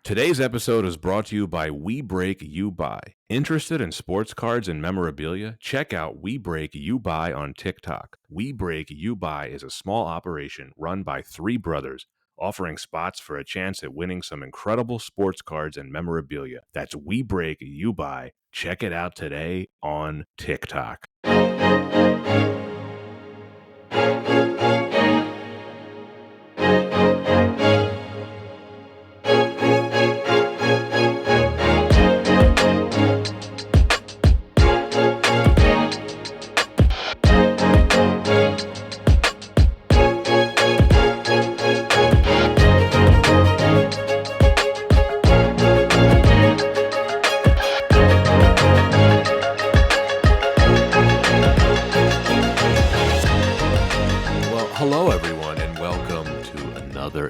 Today's episode is brought to you by We Break You Buy. Interested in sports cards and memorabilia? Check out We Break You Buy on TikTok. We Break You Buy is a small operation run by three brothers, offering spots for a chance at winning some incredible sports cards and memorabilia. That's We Break You Buy. Check it out today on TikTok.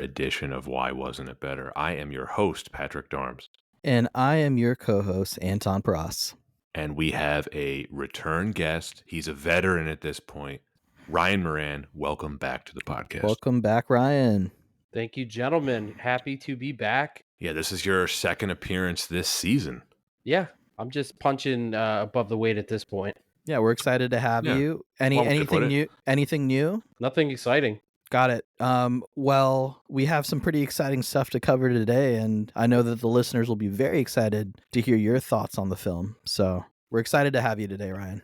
Edition of Why Wasn't It Better? I am your host, Patrick Darms. And I am your co-host, Anton Pras. And we have a return guest. He's a veteran at this point. Ryan Moran, welcome back to the podcast. Welcome back, Ryan. Thank you, gentlemen. Happy to be back. Yeah, this is your second appearance this season. Yeah, I'm just punching above the weight at this point. Yeah, we're excited to have you. Anything new? Anything new? Nothing exciting. Got it. Well, we have some pretty exciting stuff to cover today, and I know that the listeners will be very excited to hear your thoughts on the film. So we're excited to have you today, Ryan.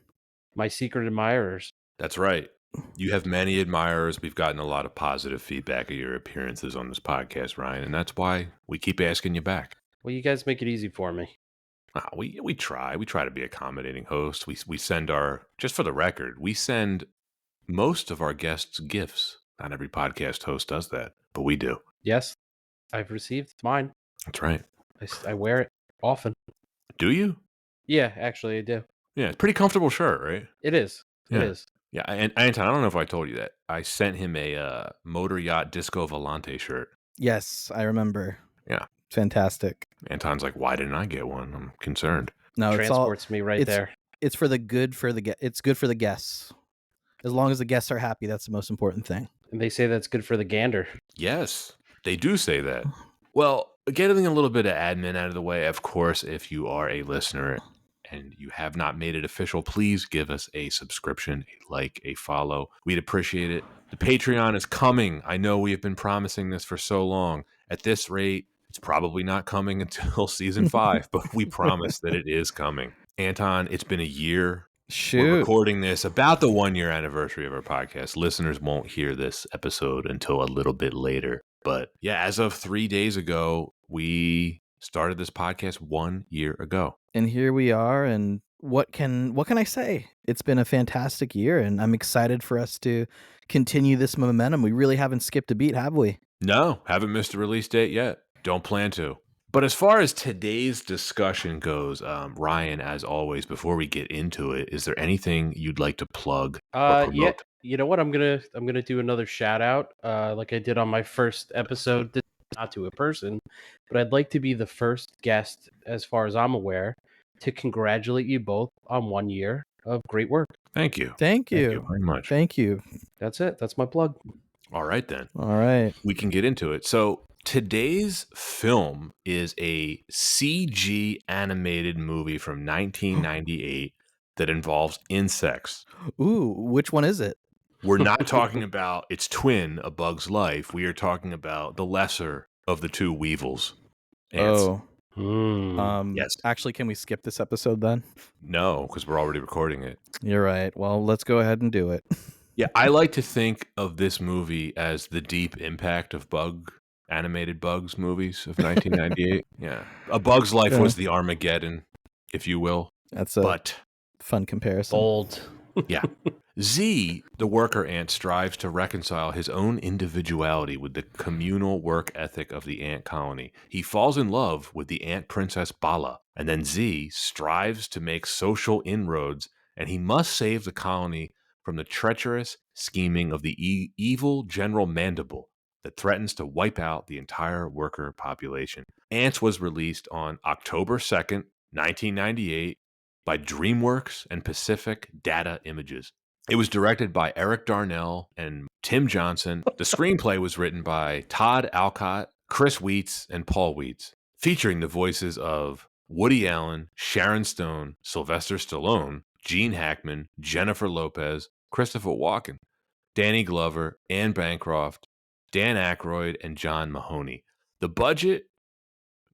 My secret admirers. That's right. You have many admirers. We've gotten a lot of positive feedback of your appearances on this podcast, Ryan, and that's why we keep asking you back. Well, you guys make it easy for me. We try. We try to be accommodating hosts. We send just for the record, we send most of our guests gifts. Not every podcast host does that, but we do. Yes, I've received mine. That's right. I wear it often. Do you? Yeah, actually, I do. Yeah, it's a pretty comfortable shirt, right? It is. Yeah. It is. Yeah, and Anton, I don't know if I told you that. I sent him a Motor Yacht Disco Volante shirt. Yes, I remember. Yeah. Fantastic. Anton's like, why didn't I get one? I'm concerned. No, transports me right there. It's for the good it's good for the guests. As long as the guests are happy, that's the most important thing. And they say that's good for the gander. Yes, they do say that. Well, getting a little bit of admin out of the way, of course, if you are a listener and you have not made it official, please give us a subscription, a like, a follow. We'd appreciate it. The Patreon is coming. I know we have been promising this for so long. At this rate, it's probably not coming until season 5, but we promise that it is coming. Anton, it's been a year. Shoot. We're recording this about the 1-year anniversary of our podcast. Listeners won't hear this episode until a little bit later. But yeah, as of 3 days ago, we started this podcast 1 year ago. And here we are. And what can I say? It's been a fantastic year, and I'm excited for us to continue this momentum. We really haven't skipped a beat, have we? No, haven't missed a release date yet. Don't plan to. But as far as today's discussion goes, Ryan, as always, before we get into it, is there anything you'd like to plug or promote? Yeah, you know what? I'm gonna do another shout out, like I did on my first episode, not to a person, but I'd like to be the first guest, as far as I'm aware, to congratulate you both on 1 year of great work. Thank you. Thank you. Thank you very much. Thank you. That's it. That's my plug. All right, then. All right. We can get into it. So today's film is a CG animated movie from 1998 that involves insects. Ooh, which one is it? We're not talking about its twin, A Bug's Life. We are talking about the lesser of the two weevils. Ants. Oh. Yes. Actually, can we skip this episode then? No, because we're already recording it. You're right. Well, let's go ahead and do it. Yeah, I like to think of this movie as the deep impact of animated Bugs movies of 1998. Yeah. A Bug's Life was the Armageddon, if you will. That's a fun comparison. Bold. Yeah. Z, the worker ant, strives to reconcile his own individuality with the communal work ethic of the ant colony. He falls in love with the ant princess Bala, and then Z strives to make social inroads, and he must save the colony from the treacherous scheming of the evil General Mandible that threatens to wipe out the entire worker population. Antz was released on October 2nd, 1998 by DreamWorks and Pacific Data Images. It was directed by Eric Darnell and Tim Johnson. The screenplay was written by Todd Alcott, Chris Weitz, and Paul Weitz. featuring the voices of Woody Allen, Sharon Stone, Sylvester Stallone, Gene Hackman, Jennifer Lopez, Christopher Walken, Danny Glover, Anne Bancroft, Dan Aykroyd, and John Mahoney. The budget,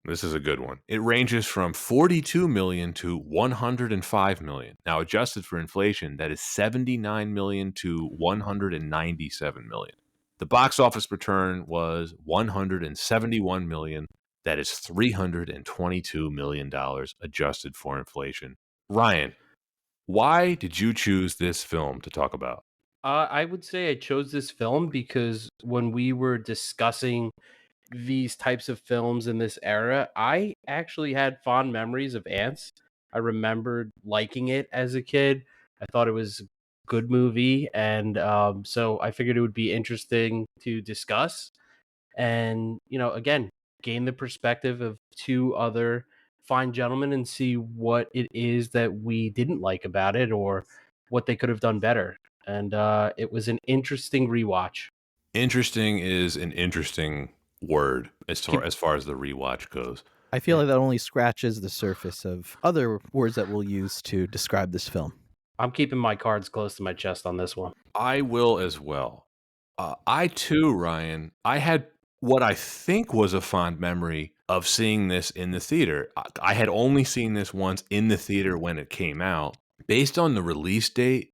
this is a good one. It ranges from 42 million to 105 million. Now, adjusted for inflation, that is 79 million to 197 million. The box office return was 171 million. That is $322 million adjusted for inflation. Ryan, why did you choose this film to talk about? I would say I chose this film because when we were discussing these types of films in this era, I actually had fond memories of Ants. I remembered liking it as a kid. I thought it was a good movie, and so I figured it would be interesting to discuss. And again, gain the perspective of two other fine gentlemen and see what it is that we didn't like about it or what they could have done better. And it was an interesting rewatch. Interesting is an interesting word Keep, as far as the rewatch goes. I feel like that only scratches the surface of other words that we'll use to describe this film. I'm keeping my cards close to my chest on this one. I will as well. I too, Ryan, I had what I think was a fond memory of seeing this in the theater. I had only seen this once in the theater when it came out. Based on the release date,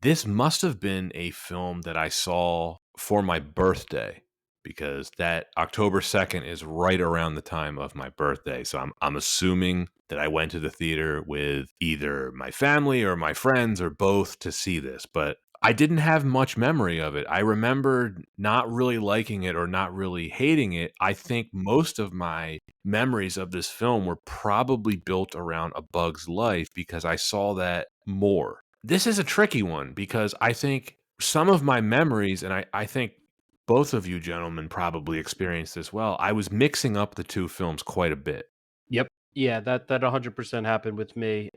this must have been a film that I saw for my birthday because that October 2nd is right around the time of my birthday. So I'm assuming that I went to the theater with either my family or my friends or both to see this, but I didn't have much memory of it. I remember not really liking it or not really hating it. I think most of my memories of this film were probably built around A Bug's Life because I saw that more. This is a tricky one because I think some of my memories, and I think both of you gentlemen probably experienced this well, I was mixing up the two films quite a bit. Yep. Yeah, that 100% happened with me.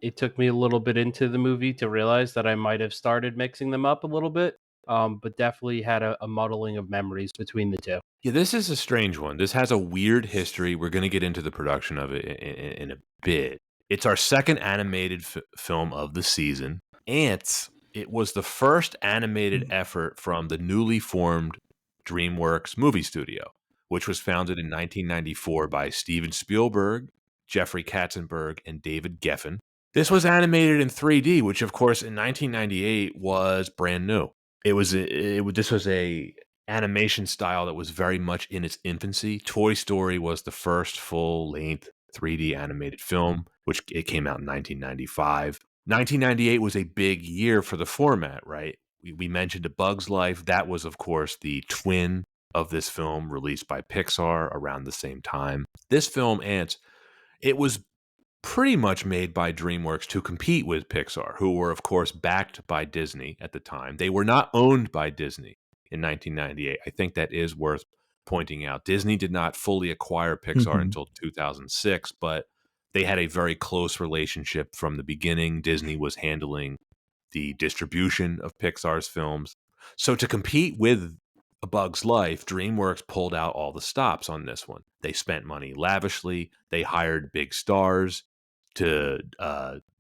It took me a little bit into the movie to realize that I might have started mixing them up a little bit, but definitely had a muddling of memories between the two. Yeah, this is a strange one. This has a weird history. We're going to get into the production of it in a bit. It's our second animated film of the season. Antz, it was the first animated effort from the newly formed DreamWorks movie studio, which was founded in 1994 by Steven Spielberg, Jeffrey Katzenberg, and David Geffen. This was animated in 3D, which of course in 1998 was brand new. This was a animation style that was very much in its infancy. Toy Story was the first full-length 3D animated film, which it came out in 1995. 1998 was a big year for the format, right? We mentioned A Bug's Life. That was, of course, the twin of this film released by Pixar around the same time. This film, Ants, it was pretty much made by DreamWorks to compete with Pixar, who were, of course, backed by Disney at the time. They were not owned by Disney in 1998. I think that is worth pointing out. Disney did not fully acquire Pixar until 2006, but they had a very close relationship from the beginning. Disney was handling the distribution of Pixar's films. So to compete with A Bug's Life, DreamWorks pulled out all the stops on this one. They spent money lavishly. They hired big stars to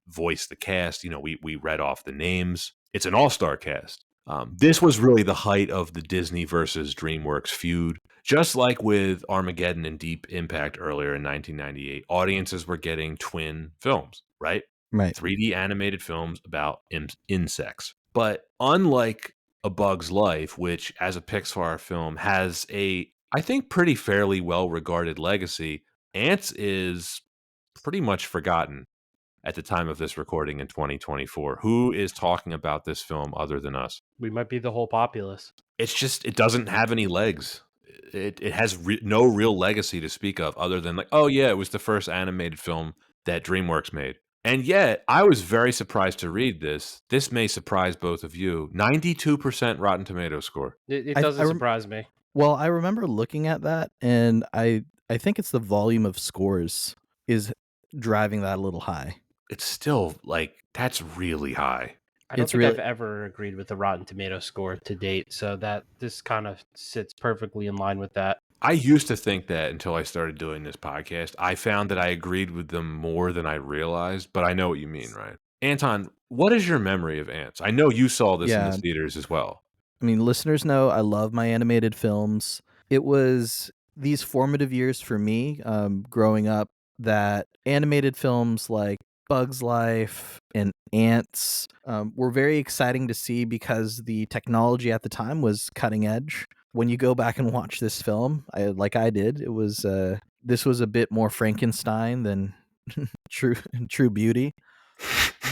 voice the cast. We read off the names. It's an all-star cast. This was really the height of the Disney versus DreamWorks feud. Just like with Armageddon and Deep Impact earlier in 1998, audiences were getting twin films, right? Right. 3D animated films about insects. But unlike A Bug's Life, which as a Pixar film has I think, pretty fairly well-regarded legacy, Antz is pretty much forgotten at the time of this recording in 2024. Who is talking about this film other than us? We might be the whole populace. It's just, it doesn't have any legs. It has no real legacy to speak of other than like, oh yeah, it was the first animated film that DreamWorks made. And yet, I was very surprised to read this. This may surprise both of you. 92% Rotten Tomatoes score. It doesn't surprise me. Well, I remember looking at that, and I think it's the volume of scores is driving that a little high. It's still like, that's really high. I don't think I've ever agreed with the Rotten Tomato score to date, so that this kind of sits perfectly in line with that. I used to think that until I started doing this podcast. I found that I agreed with them more than I realized, but I know what you mean, Ryan. Anton, what is your memory of Ants? I know you saw this in the Yeah, theaters as well. I mean, listeners know I love my animated films. It was these formative years for me, growing up, that animated films like Bugs Life and Ants were very exciting to see because the technology at the time was cutting edge. When you go back and watch this film, like I did, it was this was a bit more Frankenstein than True True Beauty.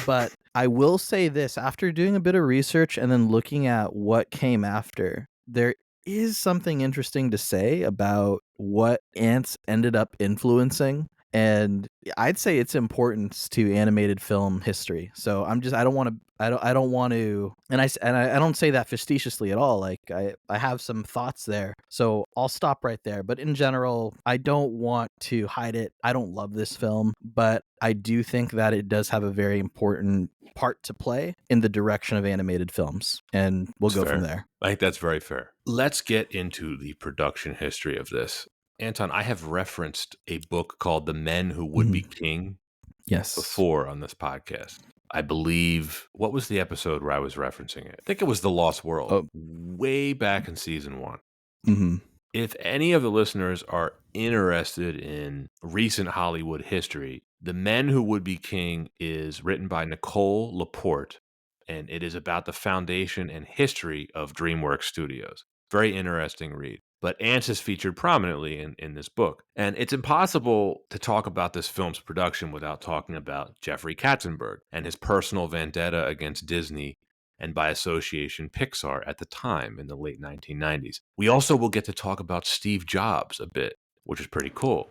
But I will say this, after doing a bit of research and then looking at what came after, there is something interesting to say about what ants ended up influencing. And I'd say its importance to animated film history. So I don't want to, I don't want to, I don't say that facetiously at all. Like I have some thoughts there. So I'll stop right there. But in general, I don't want to hide it. I don't love this film, but I do think that it does have a very important part to play in the direction of animated films. And we'll That's go fair. from there. I think that's very fair. Let's get into the production history of this. Anton, I have referenced a book called The Men Who Would Be King Yes. before on this podcast. I believe, what was the episode where I was referencing it? I think it was The Lost World, Oh. way back in season 1. Mm-hmm. If any of the listeners are interested in recent Hollywood history, The Men Who Would Be King is written by Nicole Laporte, and it is about the foundation and history of DreamWorks Studios. Very interesting read. But Antz is featured prominently in this book. And it's impossible to talk about this film's production without talking about Jeffrey Katzenberg and his personal vendetta against Disney and by association Pixar at the time in the late 1990s. We also will get to talk about Steve Jobs a bit, which is pretty cool.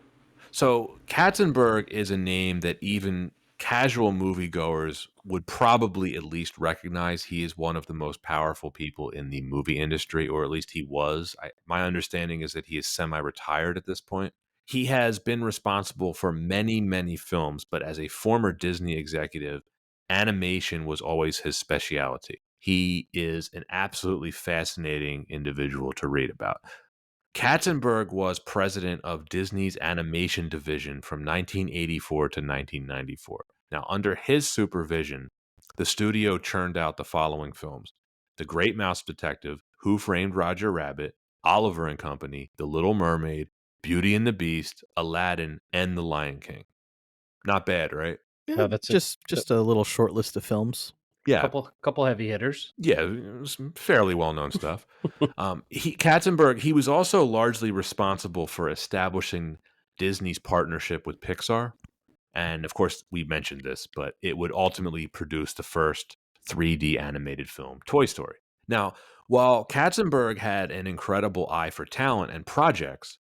So Katzenberg is a name that even casual moviegoers would probably at least recognize. He is one of the most powerful people in the movie industry, or at least he was. My understanding is that he is semi-retired at this point. He has been responsible for many, many films, but as a former Disney executive, animation was always his specialty. He is an absolutely fascinating individual to read about. Katzenberg was president of Disney's animation division from 1984 to 1994. Now, under his supervision, the studio churned out the following films: The Great Mouse Detective, Who Framed Roger Rabbit, Oliver and Company, The Little Mermaid, Beauty and the Beast, Aladdin, and The Lion King. Not bad, right? Yeah, that's just a little short list of films. Yeah, couple heavy hitters. yeah, it was fairly well-known stuff. Katzenberg, he was also largely responsible for establishing Disney's partnership with Pixar. And of course, we mentioned this, but it would ultimately produce the first 3D animated film, Toy Story. Now, while Katzenberg had an incredible eye for talent and projects,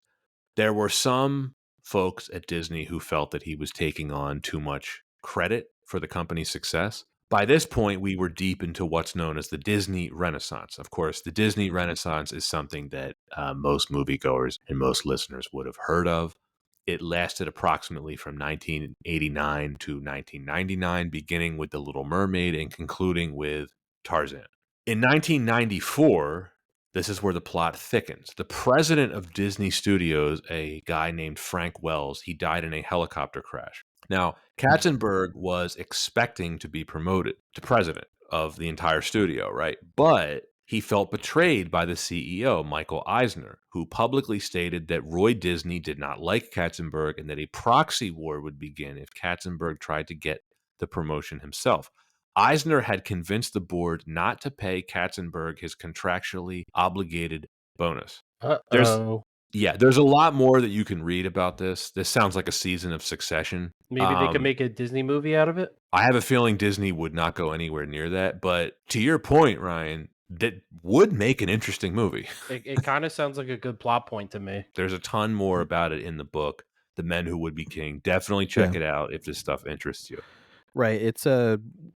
there were some folks at Disney who felt that he was taking on too much credit for the company's success. By this point, we were deep into what's known as the Disney Renaissance. Of course, the Disney Renaissance is something that most moviegoers and most listeners would have heard of. It lasted approximately from 1989 to 1999, beginning with The Little Mermaid and concluding with Tarzan. In 1994, this is where the plot thickens. The president of Disney Studios, a guy named Frank Wells, he died in a helicopter crash. Now, Katzenberg was expecting to be promoted to president of the entire studio, right? But he felt betrayed by the CEO, Michael Eisner, who publicly stated that Roy Disney did not like Katzenberg and that a proxy war would begin if Katzenberg tried to get the promotion himself. Eisner had convinced the board not to pay Katzenberg his contractually obligated bonus. Uh-oh. There's a lot more that you can read about this. This sounds like a season of Succession. Maybe they could make a Disney movie out of it? I have a feeling Disney would not go anywhere near that. But to your point, Ryan, that would make an interesting movie. It kind of sounds like a good plot point to me. There's a ton more about it in the book, The Men Who Would Be King. Definitely check it out if this stuff interests you. Right. It's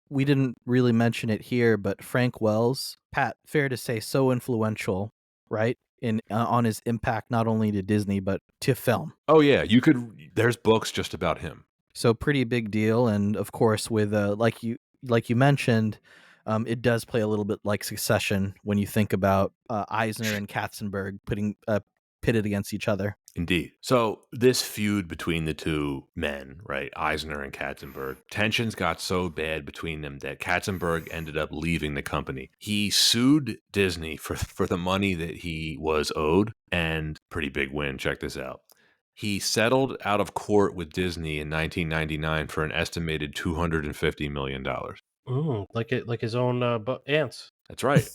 we didn't really mention it here, but Frank Wells, Pat, fair to say, so influential, right? In on his impact not only to Disney but to film. Oh yeah, there's books just about him. So pretty big deal, and of course with like you mentioned, it does play a little bit like Succession when you think about Eisner and Katzenberg pitted against each other. Indeed. So this feud between the two men, right, Eisner and Katzenberg, tensions got so bad between them that Katzenberg ended up leaving the company. He sued Disney for the money that he was owed, and pretty big win. Check this out. He settled out of court with Disney in 1999 for an estimated $250 million. Like his own Antz. That's right.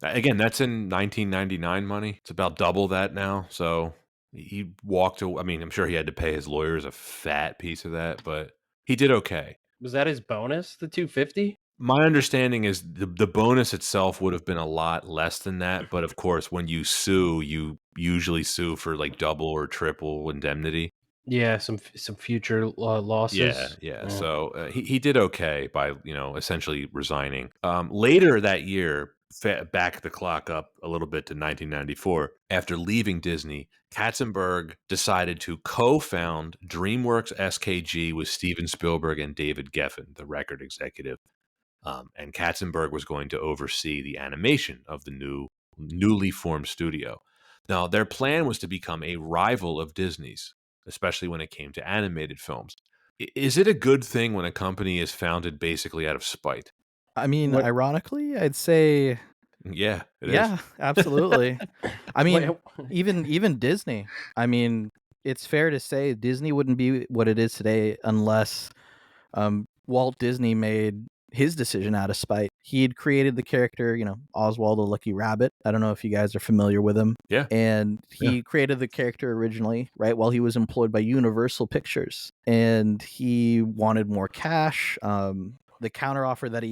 Again, that's in 1999 money. It's about double that now. So he walked away. I mean, I'm sure he had to pay his lawyers a fat piece of that, but he did okay. Was that his bonus, the 250? My understanding is the bonus itself would have been a lot less than that. But of course, when you sue, you usually sue for like double or triple indemnity. Yeah, some future losses. Yeah. So he did okay by essentially resigning. Later that year, back the clock up a little bit to 1994. After leaving Disney, Katzenberg decided to co-found DreamWorks SKG with Steven Spielberg and David Geffen, the record executive. And Katzenberg was going to oversee the animation of the newly formed studio. Now, their plan was to become a rival of Disney's, especially when it came to animated films. Is it a good thing when a company is founded basically out of spite? I mean, What? ironically, I'd say Yeah, it is. yeah, absolutely. I mean, Wait, even Disney. I mean, it's fair to say Disney wouldn't be what it is today unless Walt Disney made his decision out of spite. He had created the character, Oswald the Lucky Rabbit. I don't know if you guys are familiar with him. Yeah. And he Yeah. created the character originally, right, while he was employed by Universal Pictures. And he wanted more cash. The counteroffer that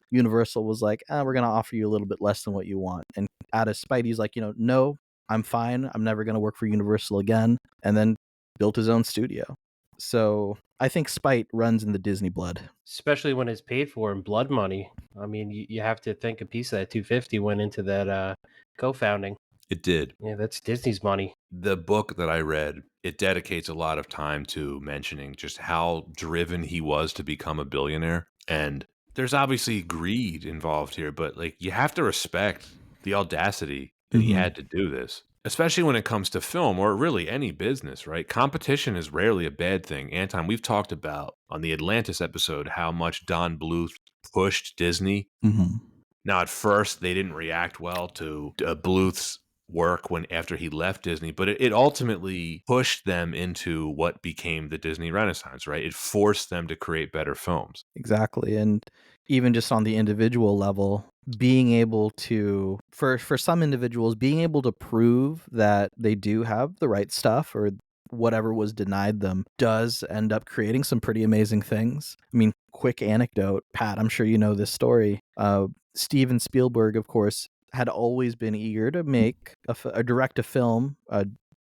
Universal was like, we're going to offer you a little bit less than what you want. And out of spite, he's like, no, I'm fine. I'm never going to work for Universal again. And then built his own studio. So I think spite runs in the Disney blood. especially when it's paid for in blood money. I mean, you have to think a piece of that 250 went into that co-founding. It did. Yeah, that's Disney's money. The book that I read, it dedicates a lot of time to mentioning just how driven he was to become a billionaire. And there's obviously greed involved here, but like you have to respect the audacity that he had to do this, especially when it comes to film or really any business, right? Competition is rarely a bad thing. Anton, we've talked about on the Atlantis episode how much Don Bluth pushed Disney. Now, at first, they didn't react well to Bluth's work after he left Disney, but it ultimately pushed them into what became the Disney Renaissance, right? It forced them to create better films. Exactly. And even just on the individual level, being able to, for some individuals, being able to prove that they do have the right stuff or whatever was denied them does end up creating some pretty amazing things. I mean, quick anecdote, Pat, I'm sure you know this story. Steven Spielberg, of course, had always been eager to make direct a film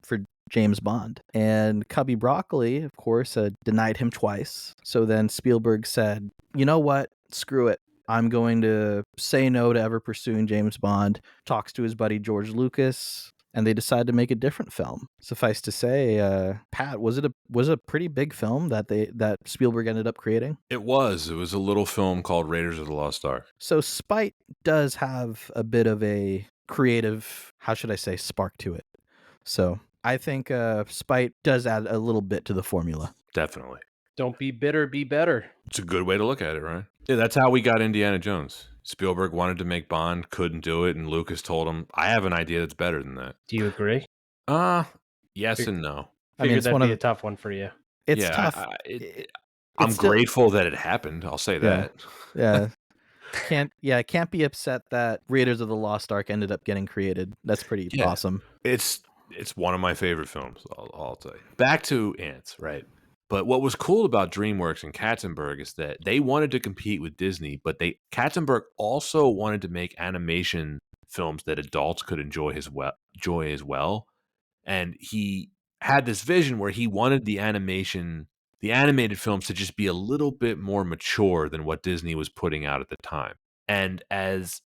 for James Bond. And Cubby Broccoli, of course, denied him twice. So then Spielberg said, you know what? Screw it. I'm going to say no to ever pursuing James Bond. Talks to his buddy George Lucas, and they decide to make a different film. Suffice to say, Pat, was it a pretty big film that Spielberg ended up creating? It was a little film called Raiders of the Lost Ark. So spite does have a bit of a creative, how should I say, spark to it. So I think spite does add a little bit to the formula. Definitely. Don't be bitter, be better. It's a good way to look at it, right? Yeah, that's how we got Indiana Jones. Spielberg wanted to make Bond, couldn't do it, and Lucas told him, I have an idea that's better than that. Do you agree? Yes and no. Figured that'd be a tough one for you. It's Yeah, tough. I'm grateful that it happened. I'll say that. Yeah. Can't be upset that Raiders of the Lost Ark ended up getting created. That's pretty awesome. It's one of my favorite films, I'll tell you. Back to Antz, right? But what was cool about DreamWorks and Katzenberg is that they wanted to compete with Disney, but Katzenberg also wanted to make animation films that adults could enjoy as well. And he had this vision where he wanted the animated films to just be a little bit more mature than what Disney was putting out at the time. And as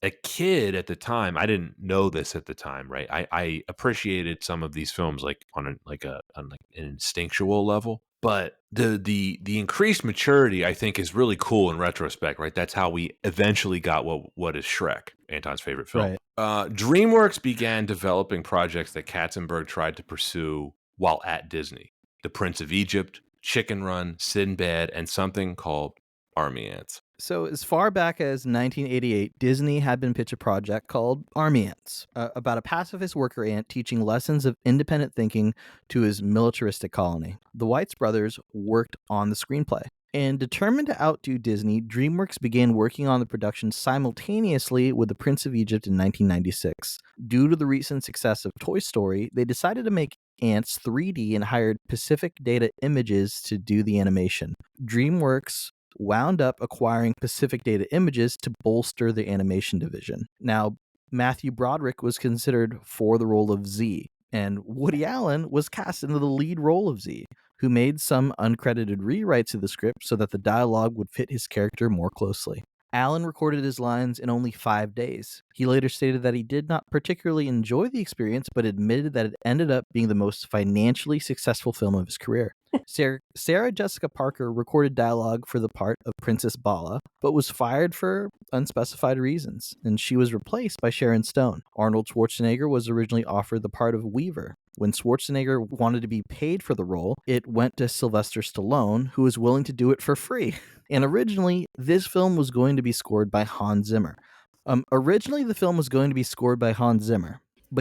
a kid at the time, I didn't know this at the time, right? I appreciated some of these films like on an instinctual level, but the increased maturity I think is really cool in retrospect, right? That's how we eventually got what is Shrek. Anton's favorite film. Right. DreamWorks began developing projects that Katzenberg tried to pursue while at Disney. The Prince of Egypt, Chicken Run, Sinbad, and something called Army Ants. So, as far back as 1988, Disney had been pitched a project called Army Ants, about a pacifist worker ant teaching lessons of independent thinking to his militaristic colony. The Weitz brothers worked on the screenplay. And determined to outdo Disney, DreamWorks began working on the production simultaneously with The Prince of Egypt in 1996. Due to the recent success of Toy Story, they decided to make Ants 3D and hired Pacific Data Images to do the animation. DreamWorks wound up acquiring Pacific Data Images to bolster the animation division. Now, Matthew Broderick was considered for the role of Z, and Woody Allen was cast into the lead role of Z, who made some uncredited rewrites of the script so that the dialogue would fit his character more closely. Allen recorded his lines in only 5 days. He later stated that he did not particularly enjoy the experience, but admitted that it ended up being the most financially successful film of his career. Sarah Jessica Parker recorded dialogue for the part of Princess Bala, but was fired for unspecified reasons, and she was replaced by Sharon Stone. Arnold Schwarzenegger was originally offered the part of Weaver. When Schwarzenegger wanted to be paid for the role, it went to Sylvester Stallone, who was willing to do it for free. And originally, this film was going to be scored by Hans Zimmer. But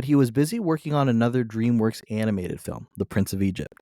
he was busy working on another DreamWorks animated film, The Prince of Egypt.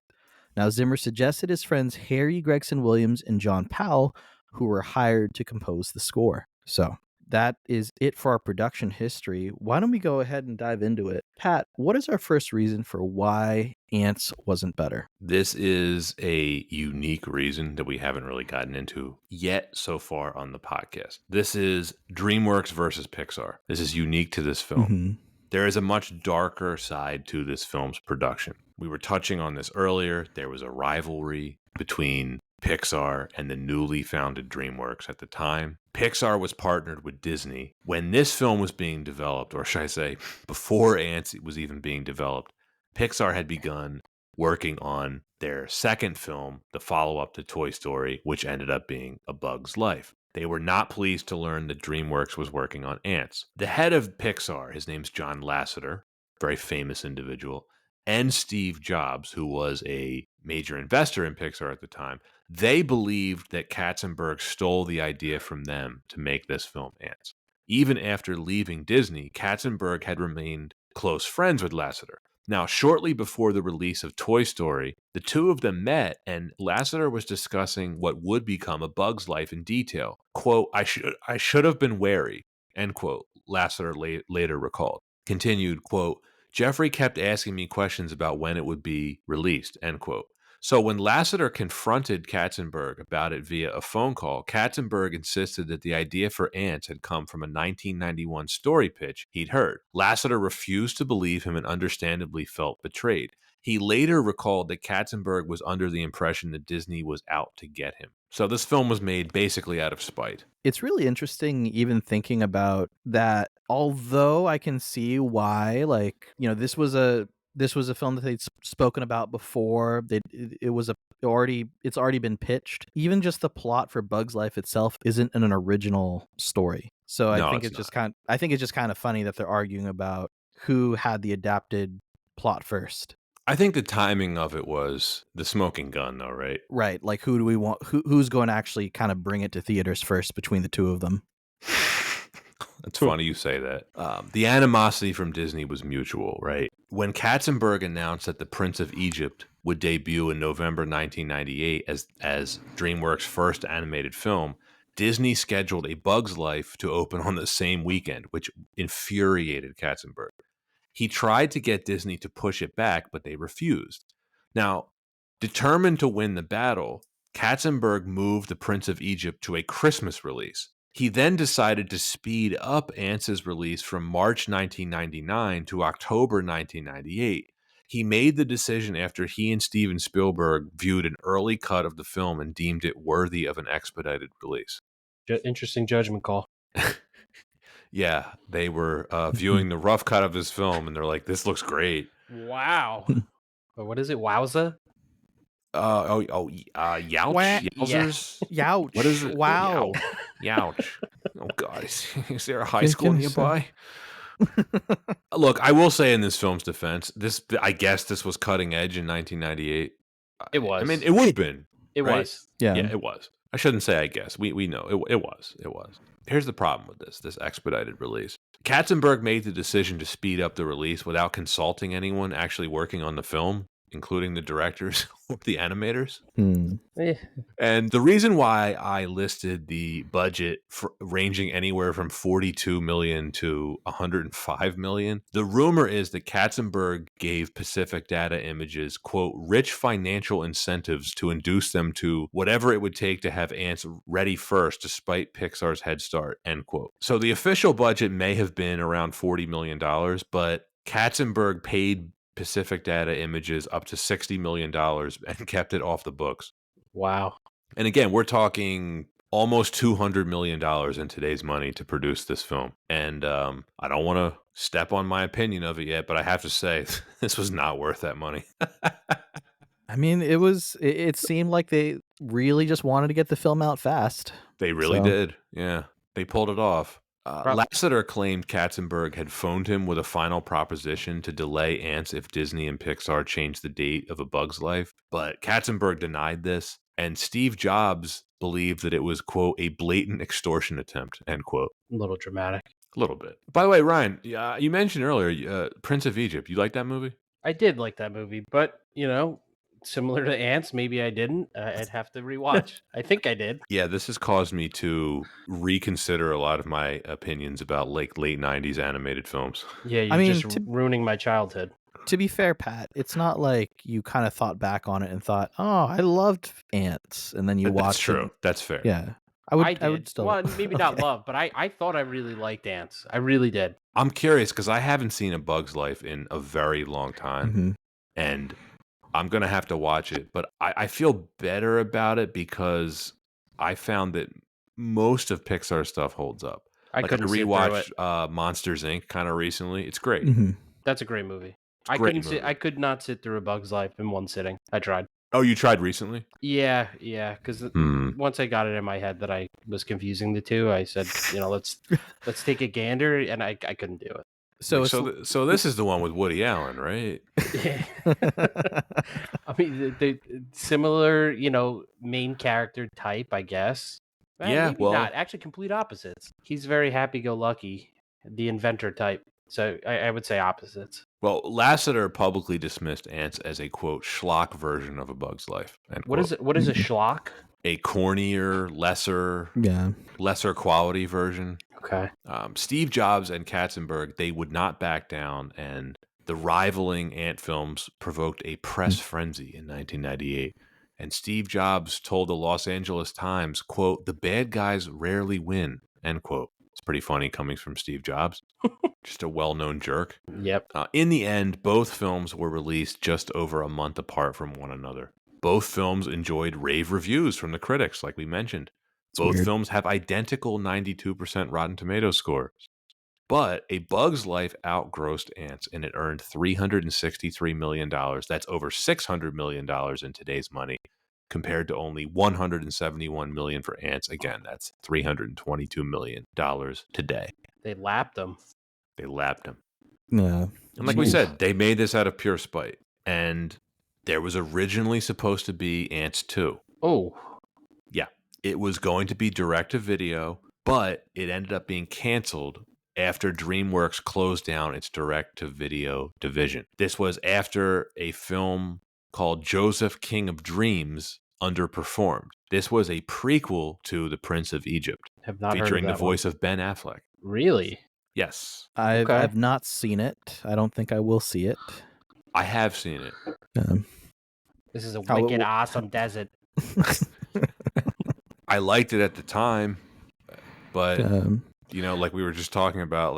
Now, Zimmer suggested his friends Harry Gregson Williams and John Powell, who were hired to compose the score. So that is it for our production history. Why don't we go ahead and dive into it? Pat, what is our first reason for why Antz wasn't better? This is a unique reason that we haven't really gotten into yet so far on the podcast. This is DreamWorks versus Pixar. This is unique to this film. Mm-hmm. There is a much darker side to this film's production. We were touching on this earlier. There was a rivalry between Pixar and the newly founded DreamWorks at the time. Pixar was partnered with Disney. When this film was being developed, or should I say, before Antz was even being developed, Pixar had begun working on their second film, the follow-up to Toy Story, which ended up being A Bug's Life. They were not pleased to learn that DreamWorks was working on Antz. The head of Pixar, his name's John Lasseter, very famous individual, and Steve Jobs, who was a major investor in Pixar at the time, they believed that Katzenberg stole the idea from them to make this film Antz. Even after leaving Disney, Katzenberg had remained close friends with Lasseter. Now, shortly before the release of Toy Story, the two of them met, and Lasseter was discussing what would become A Bug's Life in detail. Quote, I should have been wary, end quote, Lasseter later recalled. Continued, quote, Jeffrey kept asking me questions about when it would be released, end quote. So when Lasseter confronted Katzenberg about it via a phone call, Katzenberg insisted that the idea for Antz had come from a 1991 story pitch he'd heard. Lasseter refused to believe him and understandably felt betrayed. He later recalled that Katzenberg was under the impression that Disney was out to get him. So this film was made basically out of spite. It's really interesting even thinking about that, although I can see why, this was a film that they'd spoken about before. It's already been pitched. Even just the plot for Bug's Life itself isn't an original story. So I think it's just kind of funny that they're arguing about who had the adapted plot first. I think the timing of it was the smoking gun, though, right? Right. Like, who do we want? Who's going to actually kind of bring it to theaters first between the two of them? It's funny you say that. The animosity from Disney was mutual, right? When Katzenberg announced that The Prince of Egypt would debut in November 1998 as DreamWorks' first animated film, Disney scheduled A Bug's Life to open on the same weekend, which infuriated Katzenberg. He tried to get Disney to push it back, but they refused. Now, determined to win the battle, Katzenberg moved The Prince of Egypt to a Christmas release. He then decided to speed up Antz's release from March 1999 to October 1998. He made the decision after he and Steven Spielberg viewed an early cut of the film and deemed it worthy of an expedited release. Interesting judgment call. Yeah, they were viewing the rough cut of this film, and they're like, "This looks great." Wow. What is it? Wowza? Youch, Yowzers. Youch. What is it? Wow. Youch. Oh God, is there a high Can- school can- nearby? Look, I will say in this film's defense, I guess this was cutting edge in 1998. It I mean, was. it would have been. It right? was. Yeah. Yeah, it was. I shouldn't say I guess. We know it was. It was. Here's the problem with this expedited release. Katzenberg made the decision to speed up the release without consulting anyone actually working on the film, including the directors or the animators. Eh, And the reason why I listed the budget ranging anywhere from 42 million to 105 million, the rumor is that Katzenberg gave Pacific Data Images, quote, rich financial incentives to induce them to whatever it would take to have Antz ready first despite Pixar's head start, end quote. So the official budget may have been around $40 million, but Katzenberg paid Pacific Data Images up to $60 million and kept it off the books. wow. And again, we're talking almost $200 million in today's money to produce this film. And I don't want to step on my opinion of it yet, but I have to say this was not worth that money. I mean, it seemed like they really just wanted to get the film out fast. They really So- did. Yeah, they pulled it off. Prob- Lasseter claimed Katzenberg had phoned him with a final proposition to delay Antz if Disney and Pixar changed the date of A Bug's Life, but Katzenberg denied this, and Steve Jobs believed that it was, quote, a blatant extortion attempt, end quote. A little dramatic. A little bit. By the way, Ryan, you mentioned earlier Prince of Egypt. You like that movie? I did like that movie, but similar to Ants, maybe I didn't. I'd have to rewatch. I think I did. Yeah, this has caused me to reconsider a lot of my opinions about late 90s animated films. Yeah, you're mean, just ruining my childhood. To be fair, Pat, it's not like you kind of thought back on it and thought, "Oh, I loved Ants," and then you That's watched true. it. That's fair. Yeah, I I did. would still. Well, maybe not Okay. love, but I thought I really liked Ants. I really did. I'm curious because I haven't seen A Bug's Life in a very long time, Mhm. and I'm going to have to watch it. But I feel better about it because I found that most of Pixar stuff holds up. I Like, couldn't sit through it. rewatched Monsters, Inc. kind of recently. It's great. Mhm. That's a great movie. I Great couldn't sit. movie. I could not sit through A Bug's Life in one sitting. I tried. Oh, you tried recently? Yeah, because Hmm. once I got it in my head that I was confusing the two, I said, let's take a gander, and I couldn't do it. So it's So this is the one with Woody Allen, right? I mean, the similar, main character type, I guess. Yeah, maybe well- not. Actually, complete opposites. He's very happy-go-lucky, the inventor type. So I would say opposites. Well, Lasseter publicly dismissed Antz as a, quote, schlock version of A Bug's Life. End What quote. is it? What is a schlock? A cornier, yeah. lesser quality version. Okay. Steve Jobs and Katzenberg, they would not back down, and the rivaling Ant films provoked a press frenzy in 1998. And Steve Jobs told the Los Angeles Times, quote, the bad guys rarely win, end quote. It's pretty funny coming from Steve Jobs. Just a well-known jerk. Yep. In the end, both films were released just over a month apart from one another. Both films enjoyed rave reviews from the critics, like we mentioned. Both weird. films have identical 92% Rotten Tomatoes scores. But A Bug's Life outgrossed Antz, and it earned $363 million. That's over $600 million in today's money, compared to only $171 million for Antz. Again, that's $322 million today. They lapped him. They lapped him. Yeah. And like we Jeez. said, they made this out of pure spite. And there was originally supposed to be Antz 2. Oh, It was going to be direct-to-video, but it ended up being canceled after DreamWorks closed down its direct-to-video division. This was after a film called Joseph, King of Dreams underperformed. This was a prequel to The Prince of Egypt, have not featuring heard the of that one. voice of Ben Affleck. Really? Yes, I've Okay. I've not seen it. I don't think I will see it. I have seen it. This is a How it wicked, w- awesome desert. I liked it at the time, but um, like we were just talking about,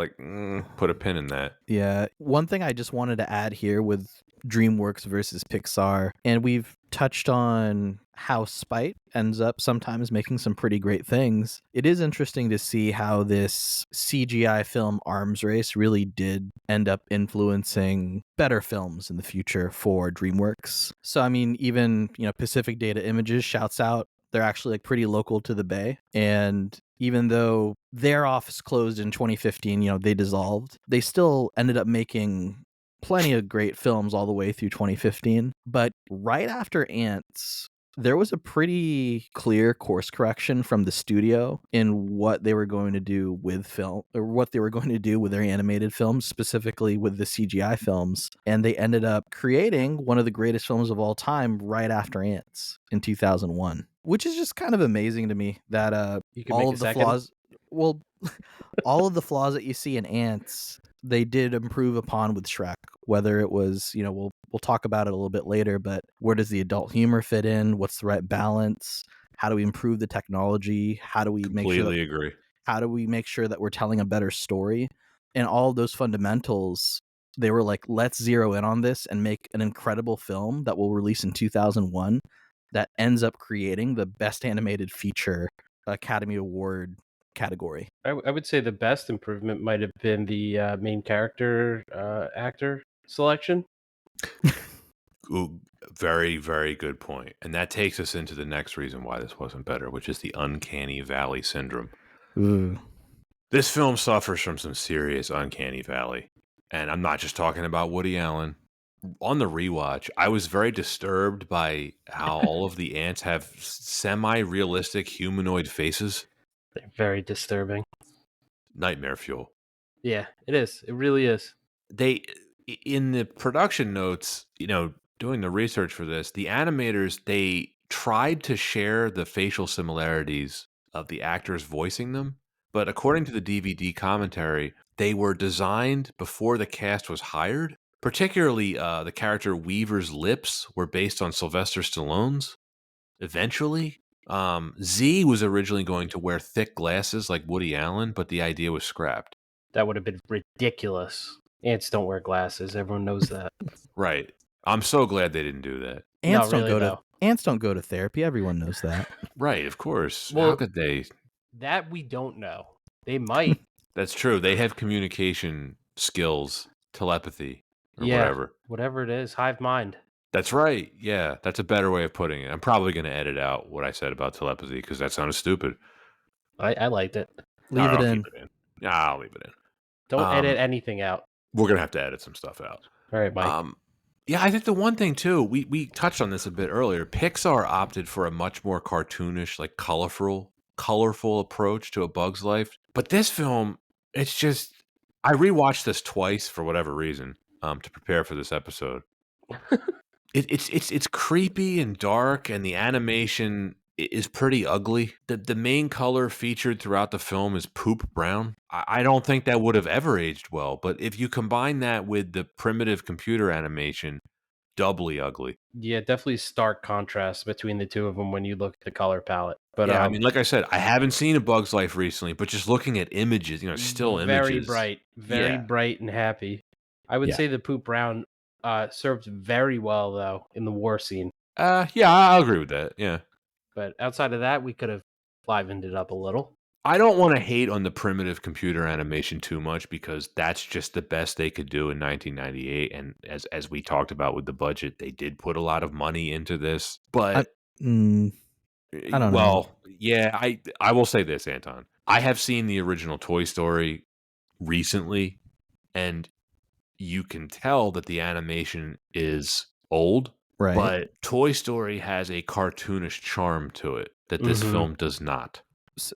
put a pin in that. Yeah. One thing I just wanted to add here with DreamWorks versus Pixar, and we've touched on how spite ends up sometimes making some pretty great things. It is interesting to see how this CGI film arms race really did end up influencing better films in the future for DreamWorks. So, I mean, even, Pacific Data Images shouts out They're actually like pretty local to the Bay. And even though their office closed in 2015, they dissolved, they still ended up making plenty of great films all the way through 2015. But right after Antz, there was a pretty clear course correction from the studio in what they were going to do with film, or what they were going to do with their animated films, specifically with the CGI films. And they ended up creating one of the greatest films of all time right after Antz in 2001, which is just kind of amazing to me that You can all make a of the second. flaws, well, all of the flaws that you see in Antz, they did improve upon with Shrek. Whether it was, we'll talk about it a little bit later, but where does the adult humor fit in? What's the right balance? How do we improve the technology? How do we Completely agree. make sure that we're telling a better story? And all of those fundamentals, they were like, let's zero in on this and make an incredible film that will release in 2001 that ends up creating the best animated feature Academy Award category. I would say the best improvement might have been the main character actor selection. Ooh, very, very good point. And that takes us into the next reason why this wasn't better, which is the uncanny valley syndrome. Ooh. This film suffers from some serious uncanny valley. And I'm not just talking about Woody Allen. On the rewatch, I was very disturbed by how all of the ants have semi-realistic humanoid faces. They're very disturbing. Nightmare fuel. Yeah, it is. It really is. They, in the production notes, doing the research for this, the animators, they tried to share the facial similarities of the actors voicing them. But according to the DVD commentary, they were designed before the cast was hired. Particularly, the character Weaver's lips were based on Sylvester Stallone's. Eventually, Z was originally going to wear thick glasses like Woody Allen, but the idea was scrapped. That would have been ridiculous. Ants don't wear glasses. Everyone knows that. Right. I'm so glad they didn't do that. Ants No, really, though. Ants don't go to therapy. Everyone knows that. Right, of course. Well- How could they? That we don't know. They might. That's true. They have communication skills, telepathy, or Yeah. whatever. Whatever it is, hive mind. That's right. Yeah, that's a better way of putting it. I'm probably going to edit out what I said about telepathy because that sounded stupid. I liked it. Leave it I'll in. keep it in. Yeah, I'll leave it in. Don't edit anything out. We're going to have to edit some stuff out. All right, Mike. Yeah, I think the one thing too, we touched on this a bit earlier. Pixar opted for a much more cartoonish, like colorful approach to A Bug's Life. But this film, it's just, I rewatched this twice for whatever reason, to prepare for this episode. It's creepy and dark, and the animation is pretty ugly. The main color featured throughout the film is poop brown. I don't think that would have ever aged well, but if you combine that with the primitive computer animation, doubly ugly. Yeah, definitely stark contrast between the two of them when you look at the color palette. But Yeah, I mean, like I said, I haven't seen A Bug's Life recently, but just looking at images, still very images. very Yeah. bright and happy. I would Yeah. say the poop brown served very well though in the war scene. Yeah, I'll agree with that. Yeah. But outside of that, we could have livened it up a little. I don't want to hate on the primitive computer animation too much because that's just the best they could do in 1998. And as we talked about with the budget, they did put a lot of money into this. But I don't know. well, yeah, I will say this, Anton. I have seen the original Toy Story recently, and you can tell that the animation is old. Right. But Toy Story has a cartoonish charm to it that this film does not.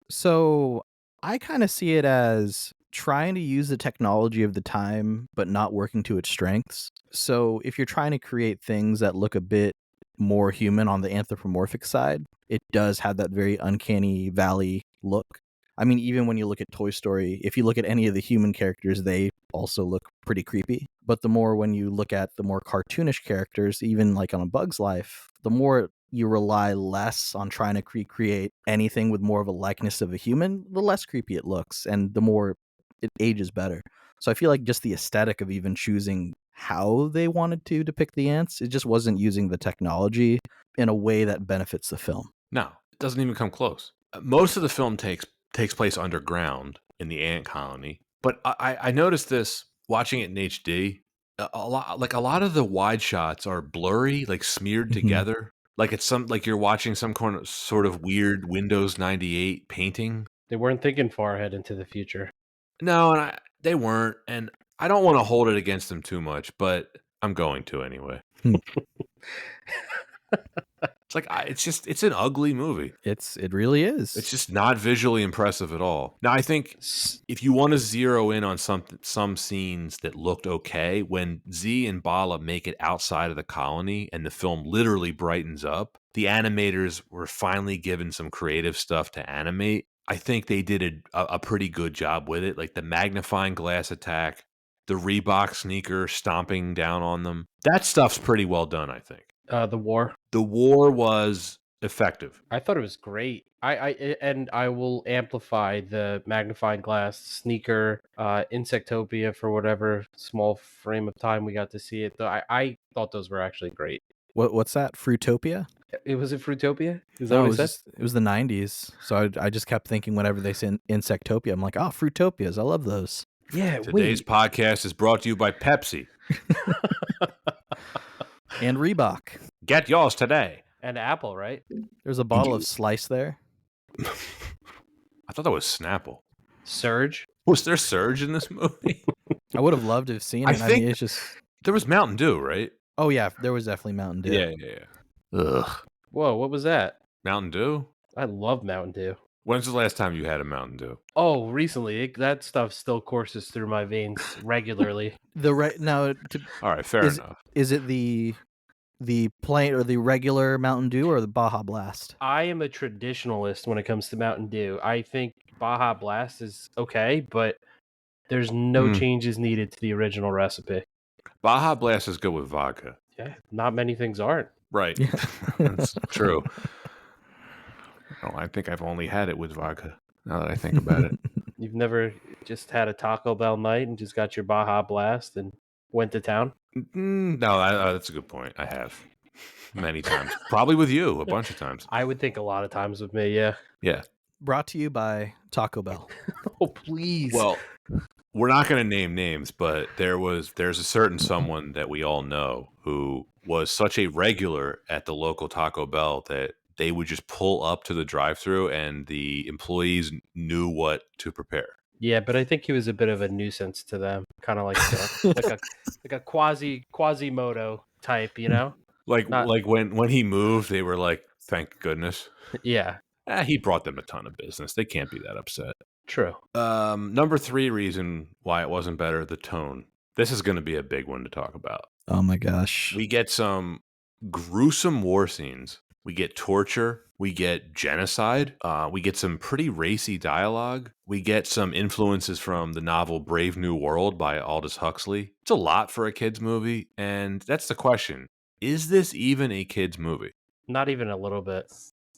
So I kind of see it as trying to use the technology of the time, but not working to its strengths. So if you're trying to create things that look a bit more human on the anthropomorphic side, it does have that very uncanny valley look. I mean, even when you look at Toy Story, if you look at any of the human characters, they also look pretty creepy. But when you look at the more cartoonish characters, even like on A Bug's Life, the more you rely less on trying to recreate anything with more of a likeness of a human, the less creepy it looks, and the more it ages better. So I feel like just the aesthetic of even choosing how they wanted to depict the ants, it just wasn't using the technology in a way that benefits the film. No, it doesn't even come close. Most of the film takes place underground in the ant colony, but I noticed this watching it in HD. A lot of the wide shots are blurry, like smeared together. Like it's like you're watching some sort of weird Windows 98 painting. They weren't thinking far ahead into the future. No, and they weren't, and I don't want to hold it against them too much, but I'm going to anyway. It's like it's an ugly movie. It really is. It's just not visually impressive at all. Now, I think if you want to zero in on some scenes that looked okay, when Z and Bala make it outside of the colony and the film literally brightens up, the animators were finally given some creative stuff to animate. I think they did a pretty good job with it, like the magnifying glass attack, the Reebok sneaker stomping down on them. That stuff's pretty well done, I think. The war. The war was effective. I thought it was great. And I will amplify the magnifying glass, sneaker, Insectopia for whatever small frame of time we got to see it. Though I thought those were actually great. What's that? Fruitopia? It was it Fruitopia? Is that No, what it I was said? it was the 90s. So I just kept thinking whenever they say Insectopia, I'm like, oh, Fruitopias. I love those. Yeah. Today's podcast is brought to you by Pepsi. And Reebok. Get yours today. And Apple, right? There's a bottle of Slice there. I thought that was Snapple. Surge. Was there Surge in this movie? I would have loved to have seen it. I mean, it's just. There was Mountain Dew, right? Oh, yeah. There was definitely Mountain Dew. Yeah. Ugh. Whoa, what was that? Mountain Dew? I love Mountain Dew. When's the last time you had a Mountain Dew? Oh, recently. That stuff still courses through my veins regularly. Now, All right, fair enough. Is it the plain or the regular Mountain Dew or the Baja Blast? I am a traditionalist when it comes to Mountain Dew. I think Baja Blast is okay, but there's no changes needed to the original recipe. Baja Blast is good with vodka. Yeah, not many things aren't. Right. That's true. Well, I think I've only had it with vodka, now that I think about it. You've never just had a Taco Bell night and just got your Baja Blast and went to town? No, that's a good point. I have. Many times. Probably with you, a bunch of times. I would think a lot of times with me, yeah. Yeah. Brought to you by Taco Bell. Oh, please. Well, we're not going to name names, but there's a certain someone that we all know who was such a regular at the local Taco Bell that they would just pull up to the drive-thru and the employees knew what to prepare. Yeah, but I think he was a bit of a nuisance to them, kind of like a Quasimodo type, you know? Like when he moved, they were like, "Thank goodness." Yeah. He brought them a ton of business. They can't be that upset. True. Number 3 reason why it wasn't better, the tone. This is going to be a big one to talk about. Oh my gosh. We get some gruesome war scenes. We get torture. We get genocide. We get some pretty racy dialogue. We get some influences from the novel Brave New World by Aldous Huxley. It's a lot for a kid's movie, and that's the question. Is this even a kid's movie? Not even a little bit.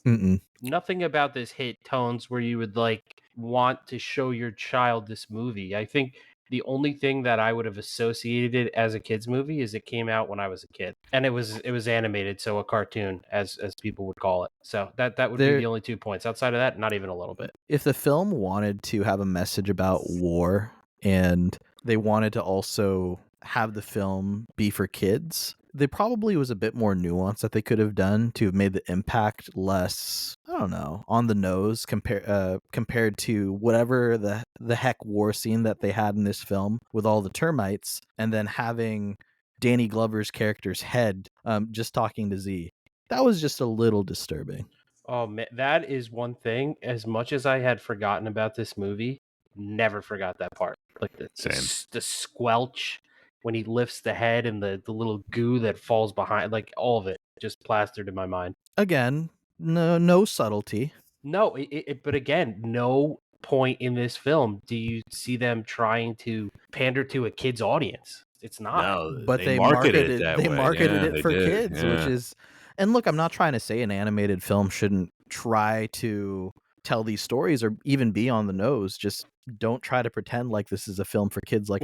Mm-mm. Nothing about this hit tones where you would like want to show your child this movie. I think the only thing that I would have associated it as a kids movie is it came out when I was a kid, and it was animated, so a cartoon, as people would call it. So that would be the only 2 points. Outside of that, not even a little bit. If the film wanted to have a message about war and they wanted to also have the film be for kids, there probably was a bit more nuance that they could have done to have made the impact less, I don't know, on the nose compared to whatever the heck war scene that they had in this film with all the termites, and then having Danny Glover's character's head just talking to Z. That was just a little disturbing. Oh man, that is one thing. As much as I had forgotten about this movie, never forgot that part. Like the squelch when he lifts the head and the little goo that falls behind, like all of it just plastered in my mind. Again, no subtlety. No, but again, no point in this film do you see them trying to pander to a kid's audience. It's not. No, but they marketed it that way. They marketed it for kids, which is. And look, I'm not trying to say an animated film shouldn't try to tell these stories or even be on the nose. Just don't try to pretend like this is a film for kids, like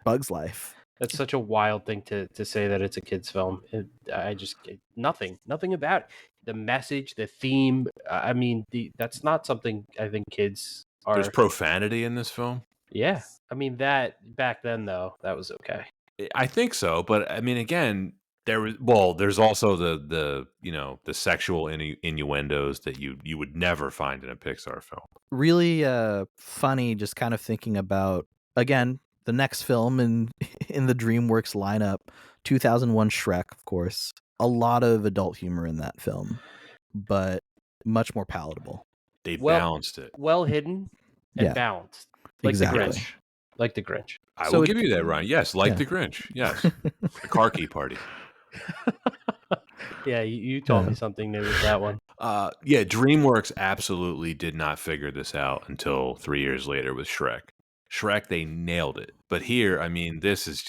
Bug's Life. That's such a wild thing to say that it's a kid's film. Nothing about it. The message, the theme. I mean, that's not something I think kids are. There's profanity in this film. Yeah, I mean that back then though, that was okay. I think so, but I mean, again, There's also the the sexual innuendos that you would never find in a Pixar film. Really funny, just kind of thinking about, again, the next film in in the DreamWorks lineup, 2001 Shrek, of course. A lot of adult humor in that film, but much more palatable. They Well, balanced it. well hidden and Yeah, balanced, like the exactly. Grinch, like the Grinch. I will So give you that, Ryan. Yes, like yeah. the Grinch. Yes, the car key party. Yeah, you taught Yeah. me something new with that one. Yeah, DreamWorks absolutely did not figure this out until 3 years later with Shrek. Shrek, they nailed it. But here, I mean, this is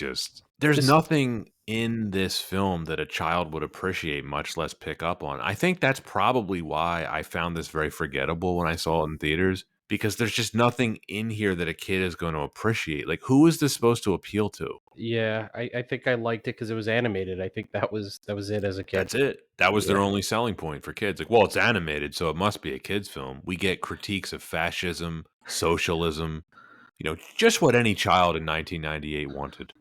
there's This nothing in this film that a child would appreciate, much less pick up on. I think that's probably why I found this very forgettable when I saw it in theaters, because there's just nothing in here that a kid is going to appreciate. Like, who is this supposed to appeal to? Yeah, I think I liked it because it was animated. I think that was it as a kid. That's it. That was their Yeah. only selling point for kids. Like, well, it's animated, so it must be a kids' film. We get critiques of fascism, socialism, just what any child in 1998 wanted.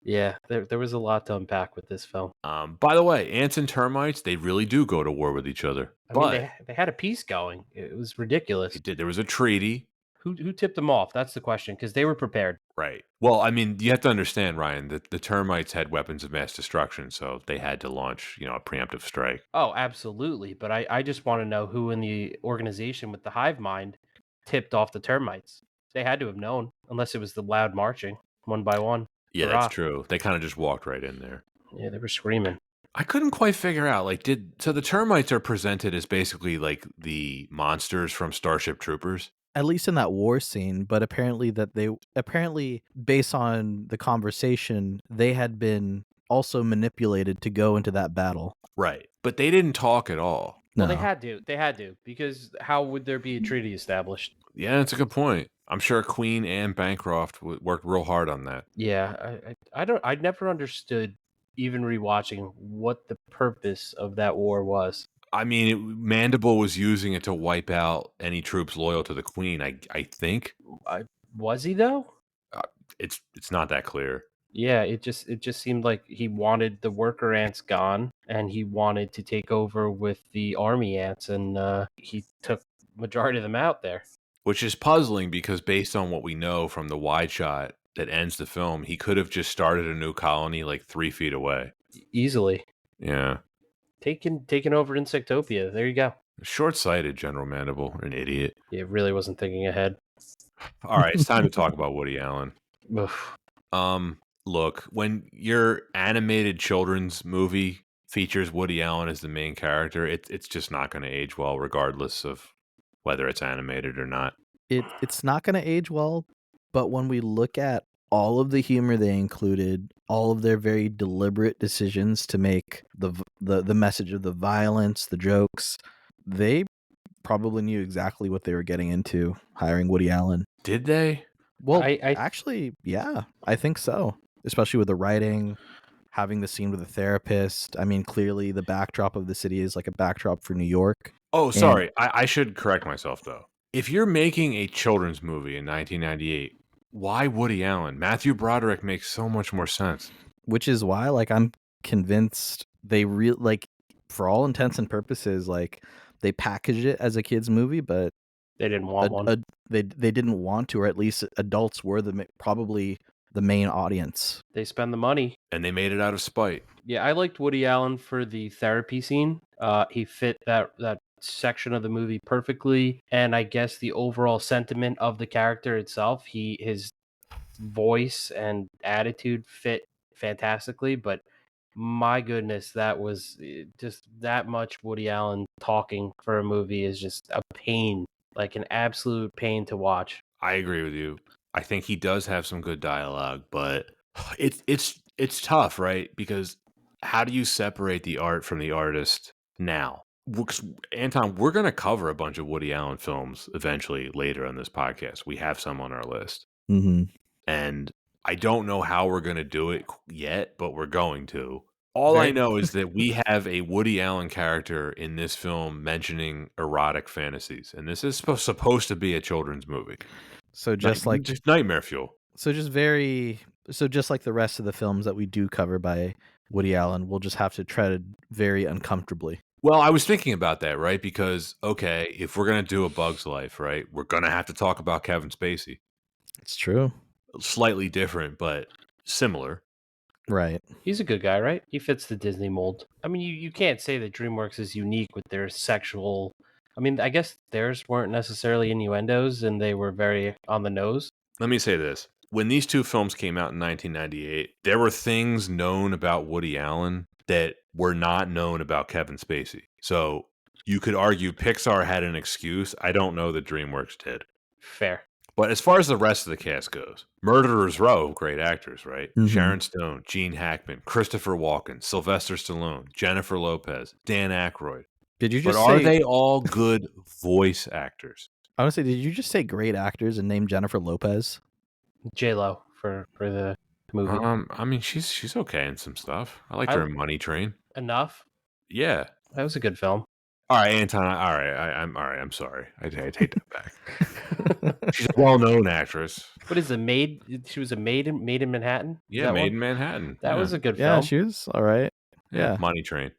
Yeah, there was a lot to unpack with this film. By the way, ants and termites, they really do go to war with each other. I mean, But they had a peace going. It was ridiculous. they did. There was a treaty. Who tipped them off? That's the question, because they were prepared. Right. Well, I mean, you have to understand, Ryan, that the termites had weapons of mass destruction, so they had to launch, a preemptive strike. Oh, absolutely. But I just want to know who in the organization with the hive mind tipped off the termites. They had to have known, unless it was the loud marching, one by one. Yeah, that's Hurrah. true. They kind of just walked right in there. Yeah, they were screaming. I couldn't quite figure out, like, so the termites are presented as basically like the monsters from Starship Troopers? At least in that war scene, but apparently based on the conversation, they had been also manipulated to go into that battle. Right. But they didn't talk at all. Well, No. they had to. They had to, because how would there be a treaty established? Yeah, that's a good point. I'm sure Queen Anne Bancroft worked real hard on that. Yeah, I never understood, even rewatching, what the purpose of that war was. I mean, Mandible was using it to wipe out any troops loyal to the Queen. I think Was he though? it's not that clear. Yeah, it just seemed like he wanted the worker ants gone, and he wanted to take over with the army ants, and he took majority of them out there. Which is puzzling because based on what we know from the wide shot that ends the film, he could have just started a new colony like 3 feet away. Easily Yeah. taken over Insectopia. There you go. Short-sighted, General Mandible. An idiot. It really wasn't thinking ahead. All right, it's time to talk about Woody Allen. Oof. Look, when your animated children's movie features Woody Allen as the main character, it's just not going to age well, regardless of whether it's animated or not. It's not going to age well, but when we look at all of the humor they included, all of their very deliberate decisions to make the message of the violence, the jokes, they probably knew exactly what they were getting into hiring Woody Allen. Did they? Well, I actually, yeah, I think so. Especially with the writing, having the scene with the therapist. I mean, clearly the backdrop of the city is like a backdrop for New York. Oh, sorry. I should correct myself, though. If you're making a children's movie in 1998, why Woody Allen? Matthew Broderick makes so much more sense. Which is why, like, I'm convinced they for all intents and purposes, like, they packaged it as a kids movie, but they didn't want one. They didn't want to, or at least adults were probably the main audience. They spend the money. And they made it out of spite. Yeah, I liked Woody Allen for the therapy scene. He fit that section of the movie perfectly, and I guess the overall sentiment of the character itself, his voice and attitude fit fantastically. But my goodness, that was just that much Woody Allen talking for a movie is just a pain, like an absolute pain to watch. I agree with you. I think he does have some good dialogue, but it's tough, right? Because how do you separate the art from the artist now? Anton, we're going to cover a bunch of Woody Allen films eventually later on this podcast. We have some on our list. Mm-hmm. And I don't know how we're going to do it yet, but we're going to. All I know is that we have a Woody Allen character in this film mentioning erotic fantasies, and this is supposed to be a children's movie. So just nightmare fuel. So just like the rest of the films that we do cover by Woody Allen will just have to tread very uncomfortably. Well, I was thinking about that, right? Because, okay, if we're going to do A Bug's Life, right, we're going to have to talk about Kevin Spacey. It's true. Slightly different, but similar. Right. He's a good guy, right? He fits the Disney mold. I mean, you can't say that DreamWorks is unique with their sexual. I mean, I guess theirs weren't necessarily innuendos and they were very on the nose. Let me say this. When these two films came out in 1998, there were things known about Woody Allen that were not known about Kevin Spacey. So you could argue Pixar had an excuse. I don't know that DreamWorks did. Fair. But as far as the rest of the cast goes, Murderers Row, great actors, right? Mhm. Sharon Stone, Gene Hackman, Christopher Walken, Sylvester Stallone, Jennifer Lopez, Dan Aykroyd. Did you But just are say? they all good voice actors? I want to say, did you just say great actors and name Jennifer Lopez? J-Lo for the movie. I mean, she's okay in some stuff. I liked her in Money Train. Enough. Yeah. That was a good film. All right, Anton. All right, I'm all right. I'm sorry. I take that back. She's a well-known actress. What is the maid? She was a maid in Manhattan. Is Yeah, that Made one? in Manhattan. That yeah. was a good Yeah, film. she was all right. Yeah. Money Train.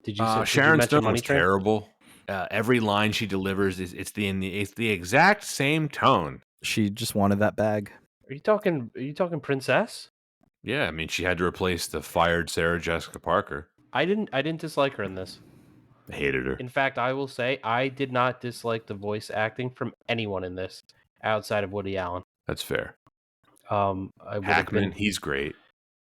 Did you Sharon mention Stone Money was Train? terrible. Every line she delivers it's the exact same tone. She just wanted that bag. Are you talking Princess? Yeah, I mean, she had to replace the fired Sarah Jessica Parker. I didn't dislike her in this. I hated her. In fact, I will say I did not dislike the voice acting from anyone in this outside of Woody Allen. That's fair. I would have Hackman, been. he's great.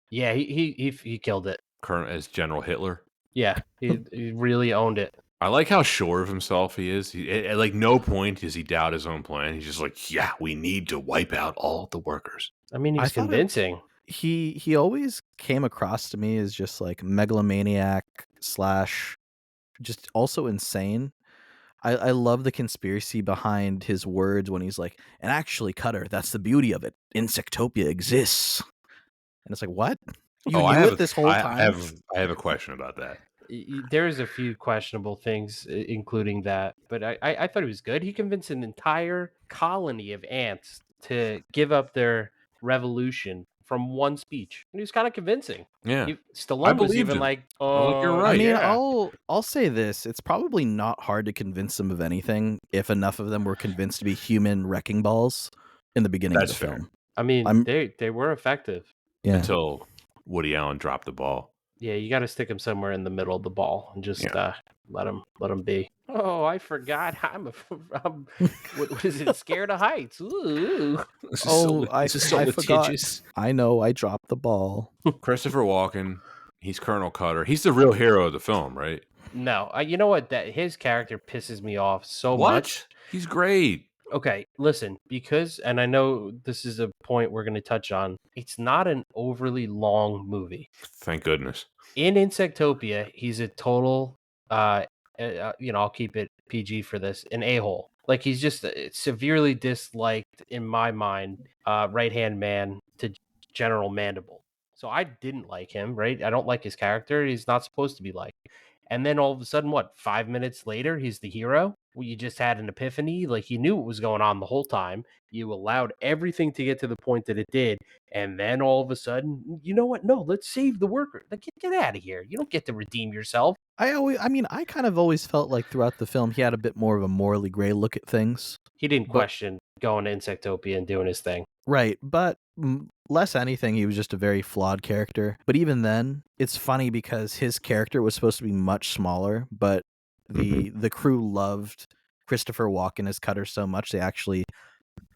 Yeah, he killed it. As General Hitler. Yeah, he really owned it. I like how sure of himself he is. At like no point does he doubt his own plan. He's just like, yeah, we need to wipe out all the workers. I mean, he I was thought it- convincing. He always came across to me as just like megalomaniac / just also insane. I love the conspiracy behind his words when he's like, and actually, Cutter, that's the beauty of it. Insectopia exists. And it's like, what? You knew it this whole time? I have a question about that. There's a few questionable things, including that, but I thought he was good. He convinced an entire colony of ants to give up their revolution from one speech, and he was kind of convincing. Yeah. Stallone was believed even him. like, Look, you're I right. mean, yeah. I'll say this: it's probably not hard to convince them of anything if enough of them were convinced to be human wrecking balls in the beginning That's of the fair. film. I mean, they were effective. Yeah. Until Woody Allen dropped the ball. Yeah, you got to stick him somewhere in the middle of the ball and just let him be. Oh, I forgot. I'm what is it? Scared of heights. Ooh. I forgot. I know I dropped the ball. Christopher Walken, he's Colonel Cutter. He's the real hero of the film, right? No, you know what? That his character pisses me off so What? much. He's great. Okay, listen, because, and I know this is a point we're going to touch on, it's not an overly long movie. Thank goodness. In Insectopia, he's a total, I'll keep it PG for this, an a-hole. Like, he's just severely disliked, in my mind, right-hand man to General Mandible. So I didn't like him, right? I don't like his character. He's not supposed to be like. And then all of a sudden, 5 minutes later, he's the hero? Well, you just had an epiphany. Like, you knew what was going on the whole time. You allowed everything to get to the point that it did. And then all of a sudden, you know what? No, let's save the worker. Like, get out of here. You don't get to redeem yourself. I kind of always felt like throughout the film he had a bit more of a morally gray look at things. He didn't question going to Insectopia and doing his thing. Right, but less anything, he was just a very flawed character. But even then, it's funny because his character was supposed to be much smaller, but the crew loved Christopher Walken as Cutter so much they actually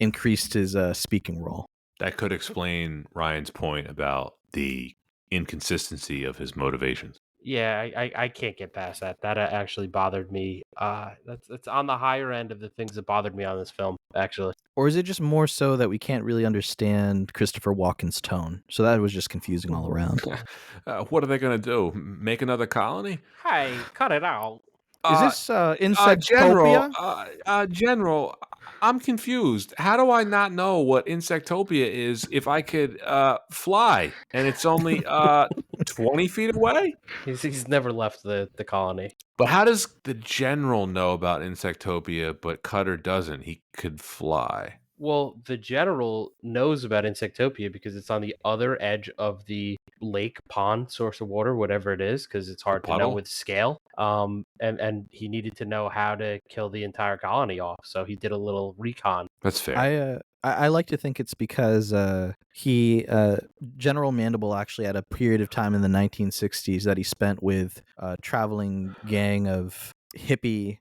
increased his speaking role. That could explain Ryan's point about the inconsistency of his motivations. Yeah, I can't get past that. That actually bothered me. That's on the higher end of the things that bothered me on this film, actually. Or is it just more so that we can't really understand Christopher Walken's tone? So that was just confusing all around. What are they going to do? Make another colony? Hey, cut it out. Is this Insectopia? General, I'm confused. How do I not know what Insectopia is if I could fly and it's only 20 feet away? He's never left the colony. But how does the general know about Insectopia, but Cutter doesn't? He could fly. Well, the general knows about Insectopia because it's on the other edge of the lake, pond, source of water, whatever it is, because it's The hard to know puddle? with scale. And he needed to know how to kill the entire colony off, so he did a little recon. That's fair. I like to think it's because he General Mandible actually had a period of time in the 1960s that he spent with a traveling gang of hippie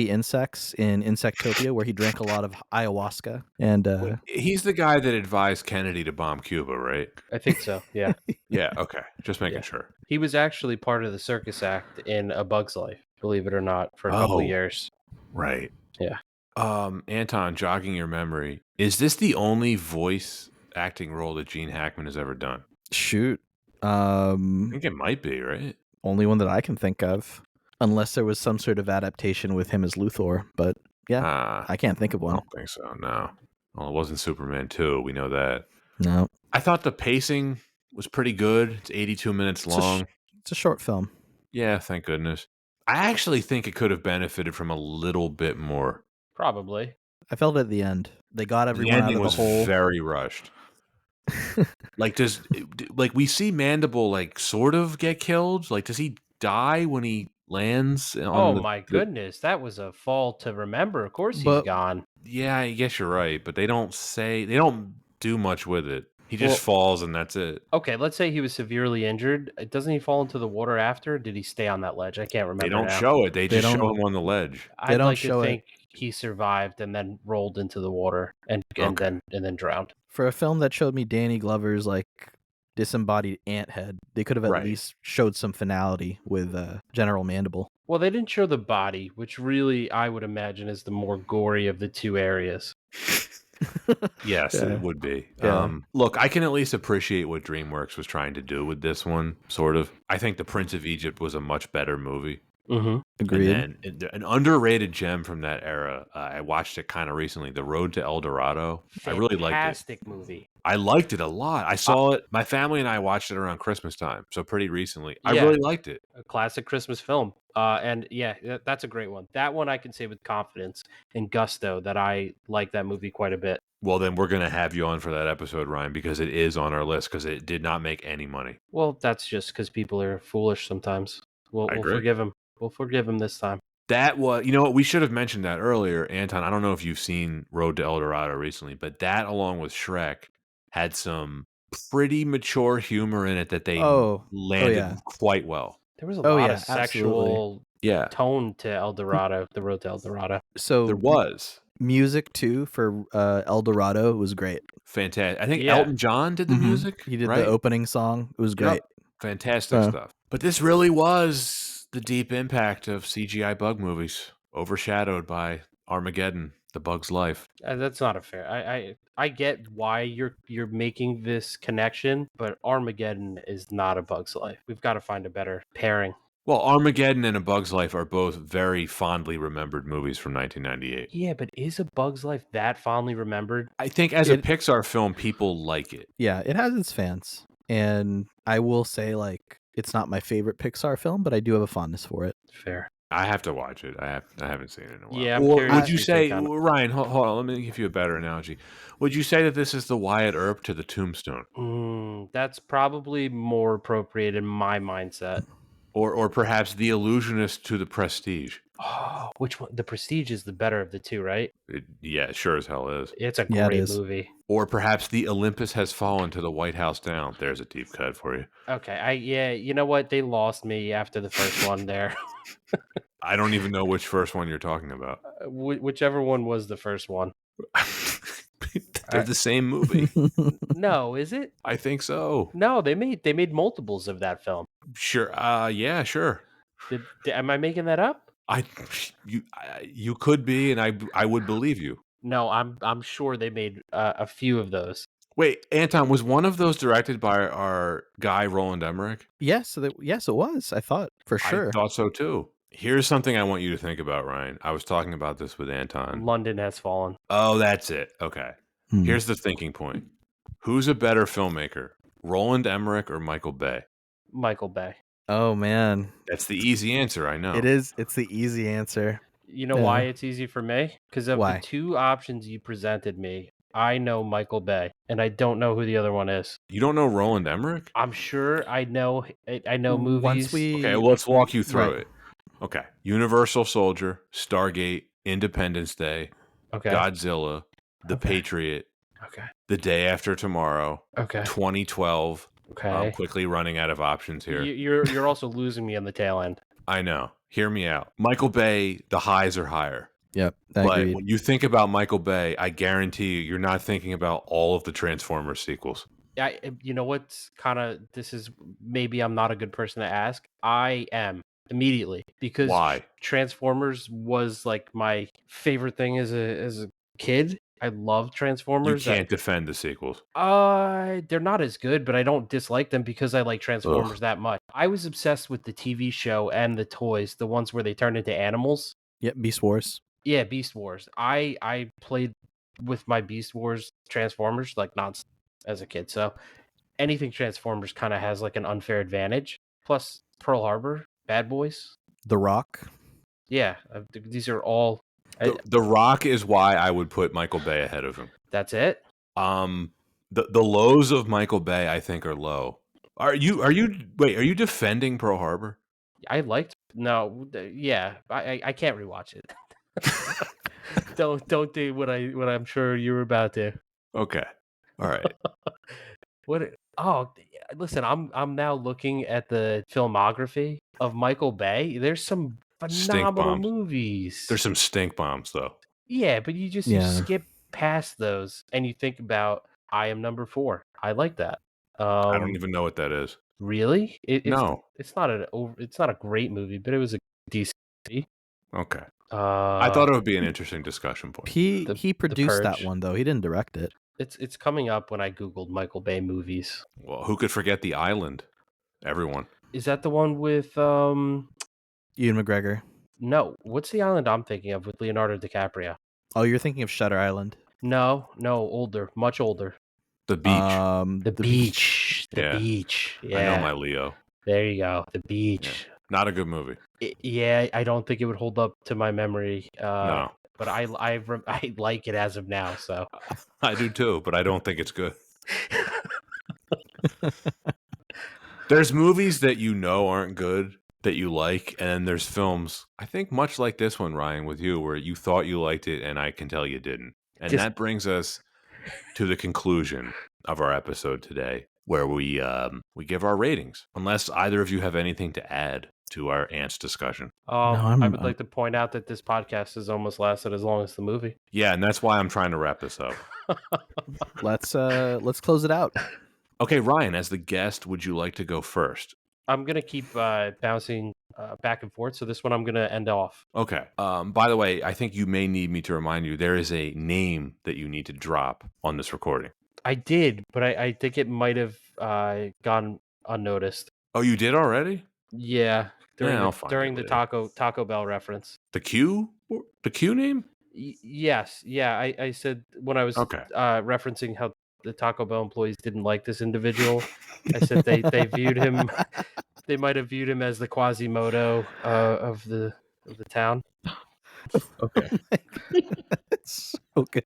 insects in Insectopia, where he drank a lot of ayahuasca. And Wait, he's the guy that advised Kennedy to bomb Cuba, right? I think so. Yeah, Yeah, okay. Just making yeah. sure. He was actually part of the circus act in A Bug's Life, believe it or not, for a couple of Oh, years. right. Yeah. Anton, jogging your memory, is this the only voice acting role that Gene Hackman has ever done? shoot, I think it might be, right? only one that I can think of, unless there was some sort of adaptation with him as Luthor. But yeah, I can't think of I one. don't think so, no. Well, it wasn't Superman 2, we know that. No, I thought the pacing was pretty good. It's 82 minutes long. it's a short film. Yeah, thank goodness. I actually think it could have benefited from a little bit more. Probably. I felt at the end they got The everyone out ending of the was hole. very rushed. Like, we see Mandible like sort of get killed? Like, does he die when he lands on Oh my goodness, that was a fall to remember. Of course he's But gone. Yeah, I guess you're right, but they don't do much with it. He just falls and that's it. Okay, let's say he was severely injured. Doesn't he fall into the water after? Or did he stay on that ledge? I can't remember They don't now. show it. They just don't- show him on the ledge. I'd don't like to show it. think he survived and then rolled into the water and Okay. then drowned. For a film that showed me Danny Glover's like disembodied ant head, they could have at Right. least showed some finality with General Mandible. Well, they didn't show the body, which really I would imagine is the more gory of the two areas. Yes, Yeah. it would be. Yeah. Look, I can at least appreciate what DreamWorks was trying to do with this one, sort of. I think The Prince of Egypt was a much better movie. Mm-hmm. Agreed. And then an underrated gem from that era, I watched it kind of recently, The Road to El Dorado. I really liked it. Fantastic movie. I liked it a lot. I saw it. My family and I watched it around Christmas time, so pretty recently. I Yeah. really liked it. A classic Christmas film. And yeah, that's a great one. That one I can say with confidence and gusto that I like that movie quite a bit. Well, then we're going to have you on for that episode, Ryan, because it is on our list because it did not make any money. Well, that's just because people are foolish sometimes. We'll agree. forgive him. We'll forgive him this time. That was, you know what, we should have mentioned that earlier, Anton. I don't know if you've seen Road to El Dorado recently, but that along with Shrek had some pretty mature humor in it that they landed yeah. quite well. There was a lot yeah, of sexual Yeah, tone to El Dorado, the Road to El Dorado. So there was. music too for El Dorado was great. Fantastic. I think Yeah. Elton John did the music. He did right? the opening song. It was great. Yep. Fantastic stuff. But this really was the deep impact of CGI bug movies, overshadowed by Armageddon, The Bug's Life. That's not a fair. I get why you're making this connection, but Armageddon is not A Bug's Life. We've got to find a better pairing. Well, Armageddon and A Bug's Life are both very fondly remembered movies from 1998. Yeah, but is A Bug's Life that fondly remembered? I think as a Pixar film, people like it. Yeah, it has its fans. And I will say, like, it's not my favorite Pixar film, but I do have a fondness for it. Fair. I have to watch it. I haven't seen it in a while. Yeah, I'm or curious would you your say, take on it. Ryan, hold on, let me give you a better analogy. Would you say that this is the Wyatt Earp to the Tombstone? That's probably more appropriate in my mindset. Or perhaps The Illusionist to the Prestige? Oh, which one? The Prestige is the better of the two, right? Yeah, it sure as hell is. It's a Yeah, it great is. movie. Or perhaps The Olympus Has Fallen to the White House Down. There's a deep cut for you. Okay, yeah, you know what? They lost me after the first one there. I don't even know which first one you're talking about. Whichever one was the first one. They're the same movie. No, is it? I think so. No, they made multiples of that film. Sure. Yeah, sure. Am I making that up? You could be, and I would believe you. No, I'm sure they made a few of those. Wait, Anton, was one of those directed by our guy Roland Emmerich? Yes, yes, it was. I thought for sure. I thought so too. Here's something I want you to think about, Ryan. I was talking about this with Anton. London Has Fallen. Oh, that's it. Okay. Here's the thinking point. Who's a better filmmaker, Roland Emmerich or Michael Bay? Michael Bay. Oh man, That's the easy answer, I know. it is. It's the easy answer. You know why it's easy for me? Because of Why? the two options you presented me, I know Michael Bay, and I don't know who the other one is. You don't know Roland Emmerich? I'm sure I know Once movies. Okay, we well, let's walk you through right. it. Okay. Universal Soldier, Stargate, Independence Day, Okay. Godzilla, The Okay. Patriot, Okay. The Day After Tomorrow, Okay. 2012. I'm Okay. quickly running out of options here. You're also losing me on the tail end. I know. Hear me out. Michael Bay, the highs are higher. Yep, But agreed. when you think about Michael Bay, I guarantee you're not thinking about all of the Transformers sequels. You know what's kind of this is maybe I'm not a good person to ask. I am immediately because Why? Transformers was like my favorite thing as a kid. I love You Transformers. can't defend the sequels. They're not as good, but I don't dislike them because I like Transformers Ugh. that much. I was obsessed with the TV show and the toys, the ones where they turned into animals. Yep, Beast Wars. Yeah, Beast Wars. I played with my Beast Wars Transformers like not as a kid. So anything Transformers kind of has like an unfair advantage. Plus Pearl Harbor, Bad Boys. The Rock. Yeah, these are all. The Rock is why I would put Michael Bay ahead of him. That's it. The lows of Michael Bay, I think, are low. Are you defending Pearl Harbor? I liked yeah. I can't rewatch it. Don't do what I'm sure you were about to. Okay. All right. Listen, I'm now looking at the filmography of Michael Bay. There's some Stink phenomenal bombs. movies. There's some stink bombs though. Yeah, but you skip past those and you think about I Am Number 4. I like that. I don't even know what that is. Really? No. It's not a great movie, but it was a decent movie. Okay. I thought Uh, it would be an interesting discussion point. He produced that Purge. one though. He didn't direct it. It's coming up when I googled Michael Bay movies. Well, who could forget The Island? Everyone. Is that the one with Ewan McGregor. No, what's the island I'm thinking of with Leonardo DiCaprio? Oh, you're thinking of Shutter Island. No, older, much older. The Beach. The beach. The Yeah. beach. Yeah. I know my Leo. There you go. The beach. Not a good movie. Yeah, I don't think it would hold up to my memory. No. But I like it as of now. So I do too, but I don't think it's good. There's movies that you know aren't good that you like, and then there's films, I think much like this one, Ryan, with you, where you thought you liked it, and I can tell you didn't. And that brings us to the conclusion of our episode today, where we give our ratings. Unless either of you have anything to add to our Antz discussion. I would like to point out that this podcast has almost lasted as long as the movie. Yeah, and that's why I'm trying to wrap this up. Let's close it out. Okay, Ryan, as the guest, would you like to go first? I'm gonna keep bouncing back and forth, so this one I'm gonna end off. Okay. By the way, I think you may need me to remind you there is a name that you need to drop on this recording. I did, but I think it might have gone unnoticed. Oh, you did already? Yeah, during the later. Taco Bell reference. The Q name? Yes, yeah. I said when I was referencing how the Taco Bell employees didn't like this individual. I said they viewed him. They might have viewed him as the Quasimodo of the town. Okay, It's so good.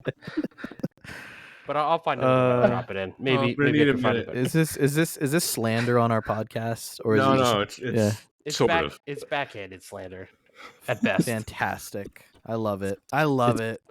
but I'll find another way to drop it in. Maybe I can find it. Is this slander on our podcast or No, is it it's it's sort of. It's backhanded slander at best. fantastic? I love it. I love it.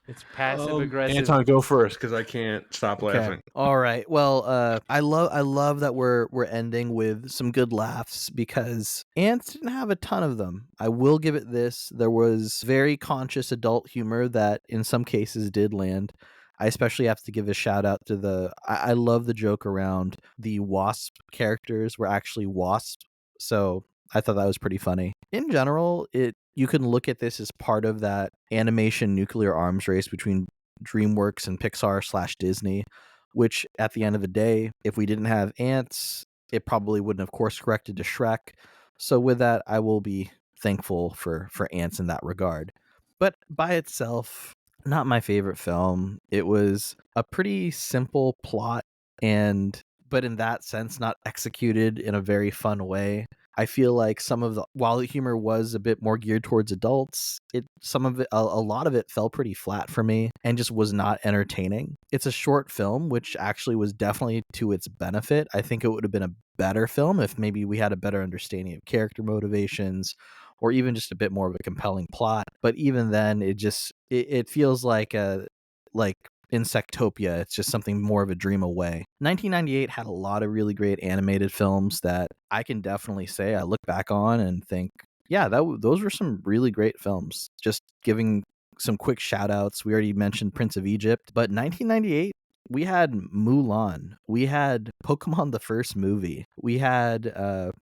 It's passive aggressive. Anton, go first because I can't stop laughing. All right. Well, I love that we're ending with some good laughs because Antz didn't have a ton of them. I will give it this. There was very conscious adult humor that in some cases did land. I especially have to give a shout out to I love the joke around the wasp characters were actually wasps. So I thought that was pretty funny. In general, you can look at this as part of that animation nuclear arms race between DreamWorks and Pixar / Disney, which at the end of the day, if we didn't have Antz, it probably wouldn't have course corrected to Shrek. So with that, I will be thankful for Antz in that regard. But by itself, not my favorite film. It was a pretty simple plot but in that sense, not executed in a very fun way. I feel like while the humor was a bit more geared towards adults, a lot of it fell pretty flat for me and just was not entertaining. It's a short film, which actually was definitely to its benefit. I think it would have been a better film if maybe we had a better understanding of character motivations or even just a bit more of a compelling plot. But even then, it feels like Insectopia. It's just something more of a dream away. 1998 had a lot of really great animated films that I can definitely say I look back on and think, yeah, those were some really great films. Just giving some quick shout outs. We already mentioned Prince of Egypt, but 1998, we had Mulan. We had Pokemon the first movie. We had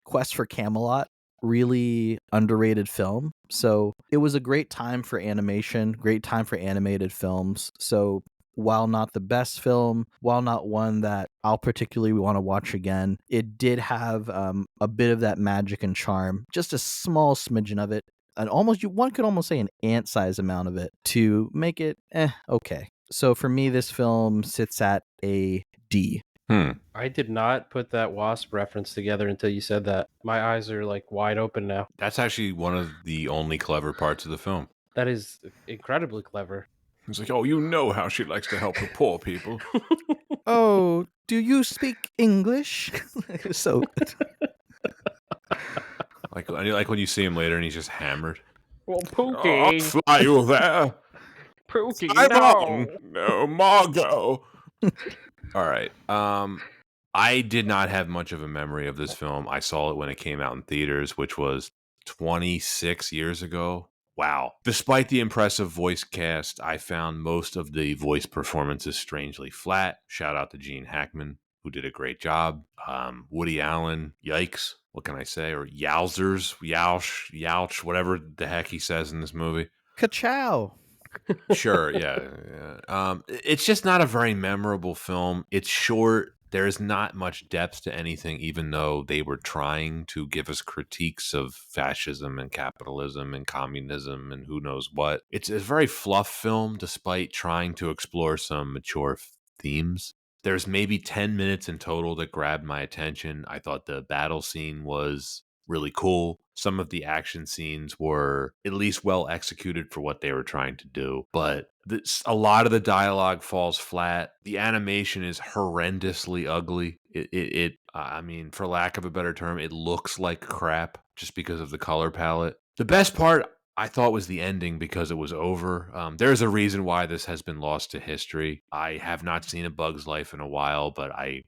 Quest for Camelot, really underrated film. So it was a great time for animation, great time for animated films. So while not the best film, while not one that I'll particularly want to watch again, it did have a bit of that magic and charm, just a small smidgen of it, and one could almost say an ant-size amount of it to make it okay. So for me, this film sits at a D. I did not put that wasp reference together until you said that. My eyes are like wide open now. That's actually one of the only clever parts of the film. That is incredibly clever. It's like, oh, you know how she likes to help the poor people. Oh, do you speak English? So like when you see him later and he's just hammered. Well, Oh, I'll Pookie, fly you there. Pookie, Simon! no. No, Margot. All right. I did not have much of a memory of this film. I saw it when it came out in theaters, which was 26 years ago. Wow. Despite the impressive voice cast, I found most of the voice performances strangely flat. Shout out to Gene Hackman, who did a great job. Woody Allen, yikes. What can I say? Or yowzers, youch, whatever the heck he says in this movie. ka-chow. Sure, yeah. It's just not a very memorable film. It's short. There's not much depth to anything, even though they were trying to give us critiques of fascism and capitalism and communism and who knows what. It's a very fluff film, despite trying to explore some mature themes. There's maybe 10 minutes in total that grabbed my attention. I thought the battle scene was really cool. Some of the action scenes were at least well executed for what they were trying to do, but a lot of the dialogue falls flat. The animation is horrendously ugly. I mean, for lack of a better term, it looks like crap just because of the color palette. The best part I thought was the ending because it was over. There's a reason why this has been lost to history. I have not seen A Bug's Life in a while, but I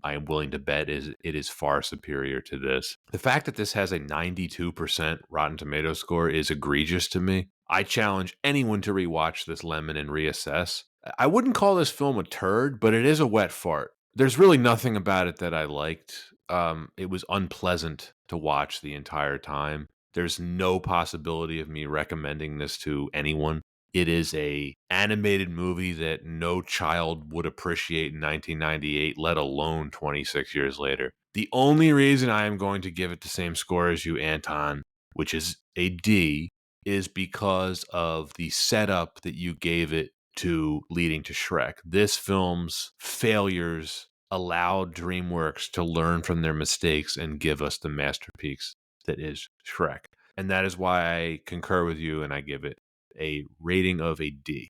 am willing to bet it is far superior to this. The fact that this has a 92% Rotten Tomato score is egregious to me. I challenge anyone to rewatch this lemon and reassess. I wouldn't call this film a turd, but it is a wet fart. There's really nothing about it that I liked. It was unpleasant to watch the entire time. There's no possibility of me recommending this to anyone. It is a animated movie that no child would appreciate in 1998, let alone 26 years later. The only reason I am going to give it the same score as you, Anton, which is a D, is because of the setup that you gave it to leading to Shrek. This film's failures allowed DreamWorks to learn from their mistakes and give us the masterpiece that is Shrek. And that is why I concur with you and I give it a rating of a D.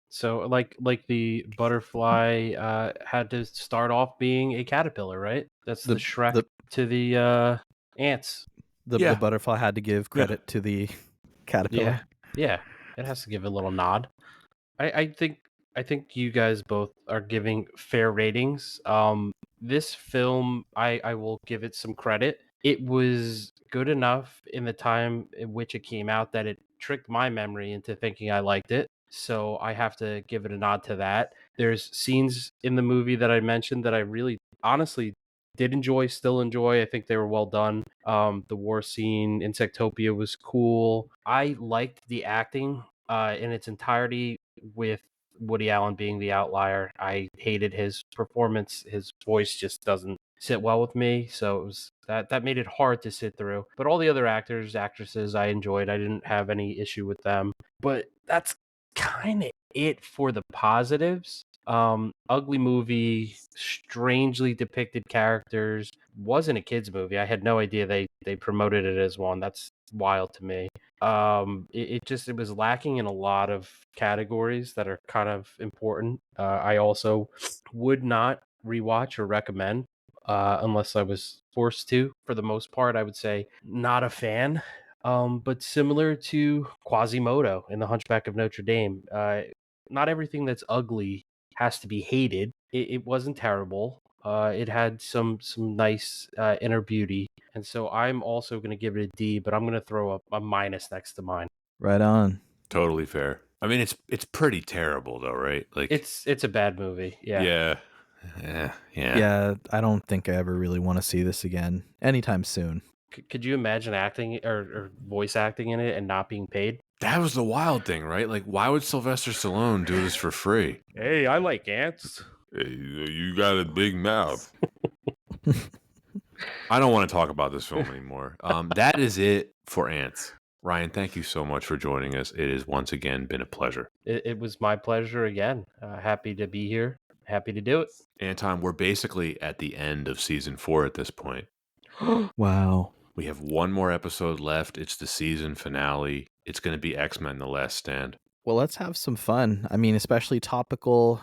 So like the butterfly had to start off being a caterpillar, right? That's the Shrek to the ants. The butterfly had to give credit to the caterpillar. Yeah. It has to give a little nod. I think you guys both are giving fair ratings. This film, I will give it some credit. It was good enough in the time in which it came out that it tricked my memory into thinking I liked it. So I have to give it a nod to that. There's scenes in the movie that I mentioned that I really honestly did enjoy, still enjoy. I think they were well done. The war scene, Insectopia was cool. I liked the acting in its entirety, with Woody Allen being the outlier. I hated his performance. His voice just doesn't sit well with me. So it was that made it hard to sit through. But all the other actors, actresses, I enjoyed. I didn't have any issue with them. But that's kind of it for the positives. Ugly movie, strangely depicted characters. Wasn't a kids movie. I had no idea they promoted it as one. That's wild to me. It was lacking in a lot of categories that are kind of important. I also would not rewatch or recommend unless I was forced to. For the most part, I would say not a fan. But similar to Quasimodo in The Hunchback of Notre Dame, not everything that's ugly has to be hated. It wasn't terrible. It had some nice inner beauty, and so I'm also going to give it a D, but I'm going to throw up a minus next to mine. Right on. Totally fair. I mean, it's pretty terrible though, right? Like, It's a bad movie. Yeah. yeah. Yeah, I don't think I ever really want to see this again anytime soon. Could you imagine acting or voice acting in it and not being paid? That was the wild thing, right? Like, why would Sylvester Stallone do this for free? Hey, I like ants. Hey, you got a big mouth. I don't want to talk about this film anymore. That is it for Antz. Ryan, thank you so much for joining us. It has once again been a pleasure. It was my pleasure again. Happy to be here. Happy to do it. Anton, we're basically at the end of season 4 at this point. Wow. We have one more episode left. It's the season finale. It's going to be X-Men: The Last Stand. Well, let's have some fun. I mean, especially topical.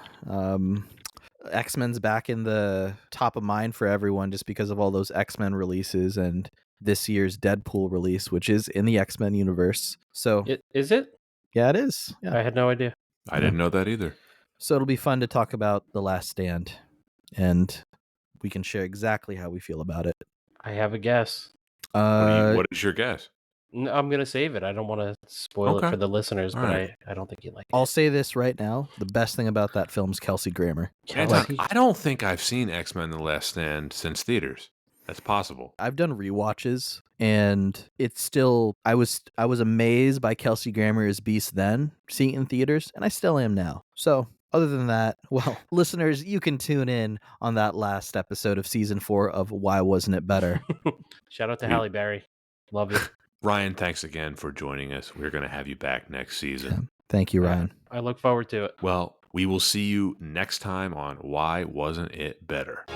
X-Men's back in the top of mind for everyone just because of all those X-Men releases and this year's Deadpool release, which is in the X-Men universe. So, Is it? yeah, it is. Yeah. I had no idea. I didn't know that either. So it'll be fun to talk about The Last Stand, and we can share exactly how we feel about it. I have a guess. What is your guess? No, I'm gonna save it. I don't want to spoil it Okay. for the listeners, All but right. I don't think you like I'll it. say this right now. The best thing about that film is Kelsey Grammer. Anton, Kelsey. I don't think I've seen X-Men: The Last Stand since theaters. That's possible. I've done rewatches, and it's still I was amazed by Kelsey Grammer as Beast then, seeing it in theaters, and I still am now. So other than that, well, listeners, you can tune in on that last episode of season 4 of Why Wasn't It Better? Shout out to Halle Berry. Love you. Ryan, thanks again for joining us. We're going to have you back next season. Thank you, Ryan. I look forward to it. Well, we will see you next time on Why Wasn't It Better?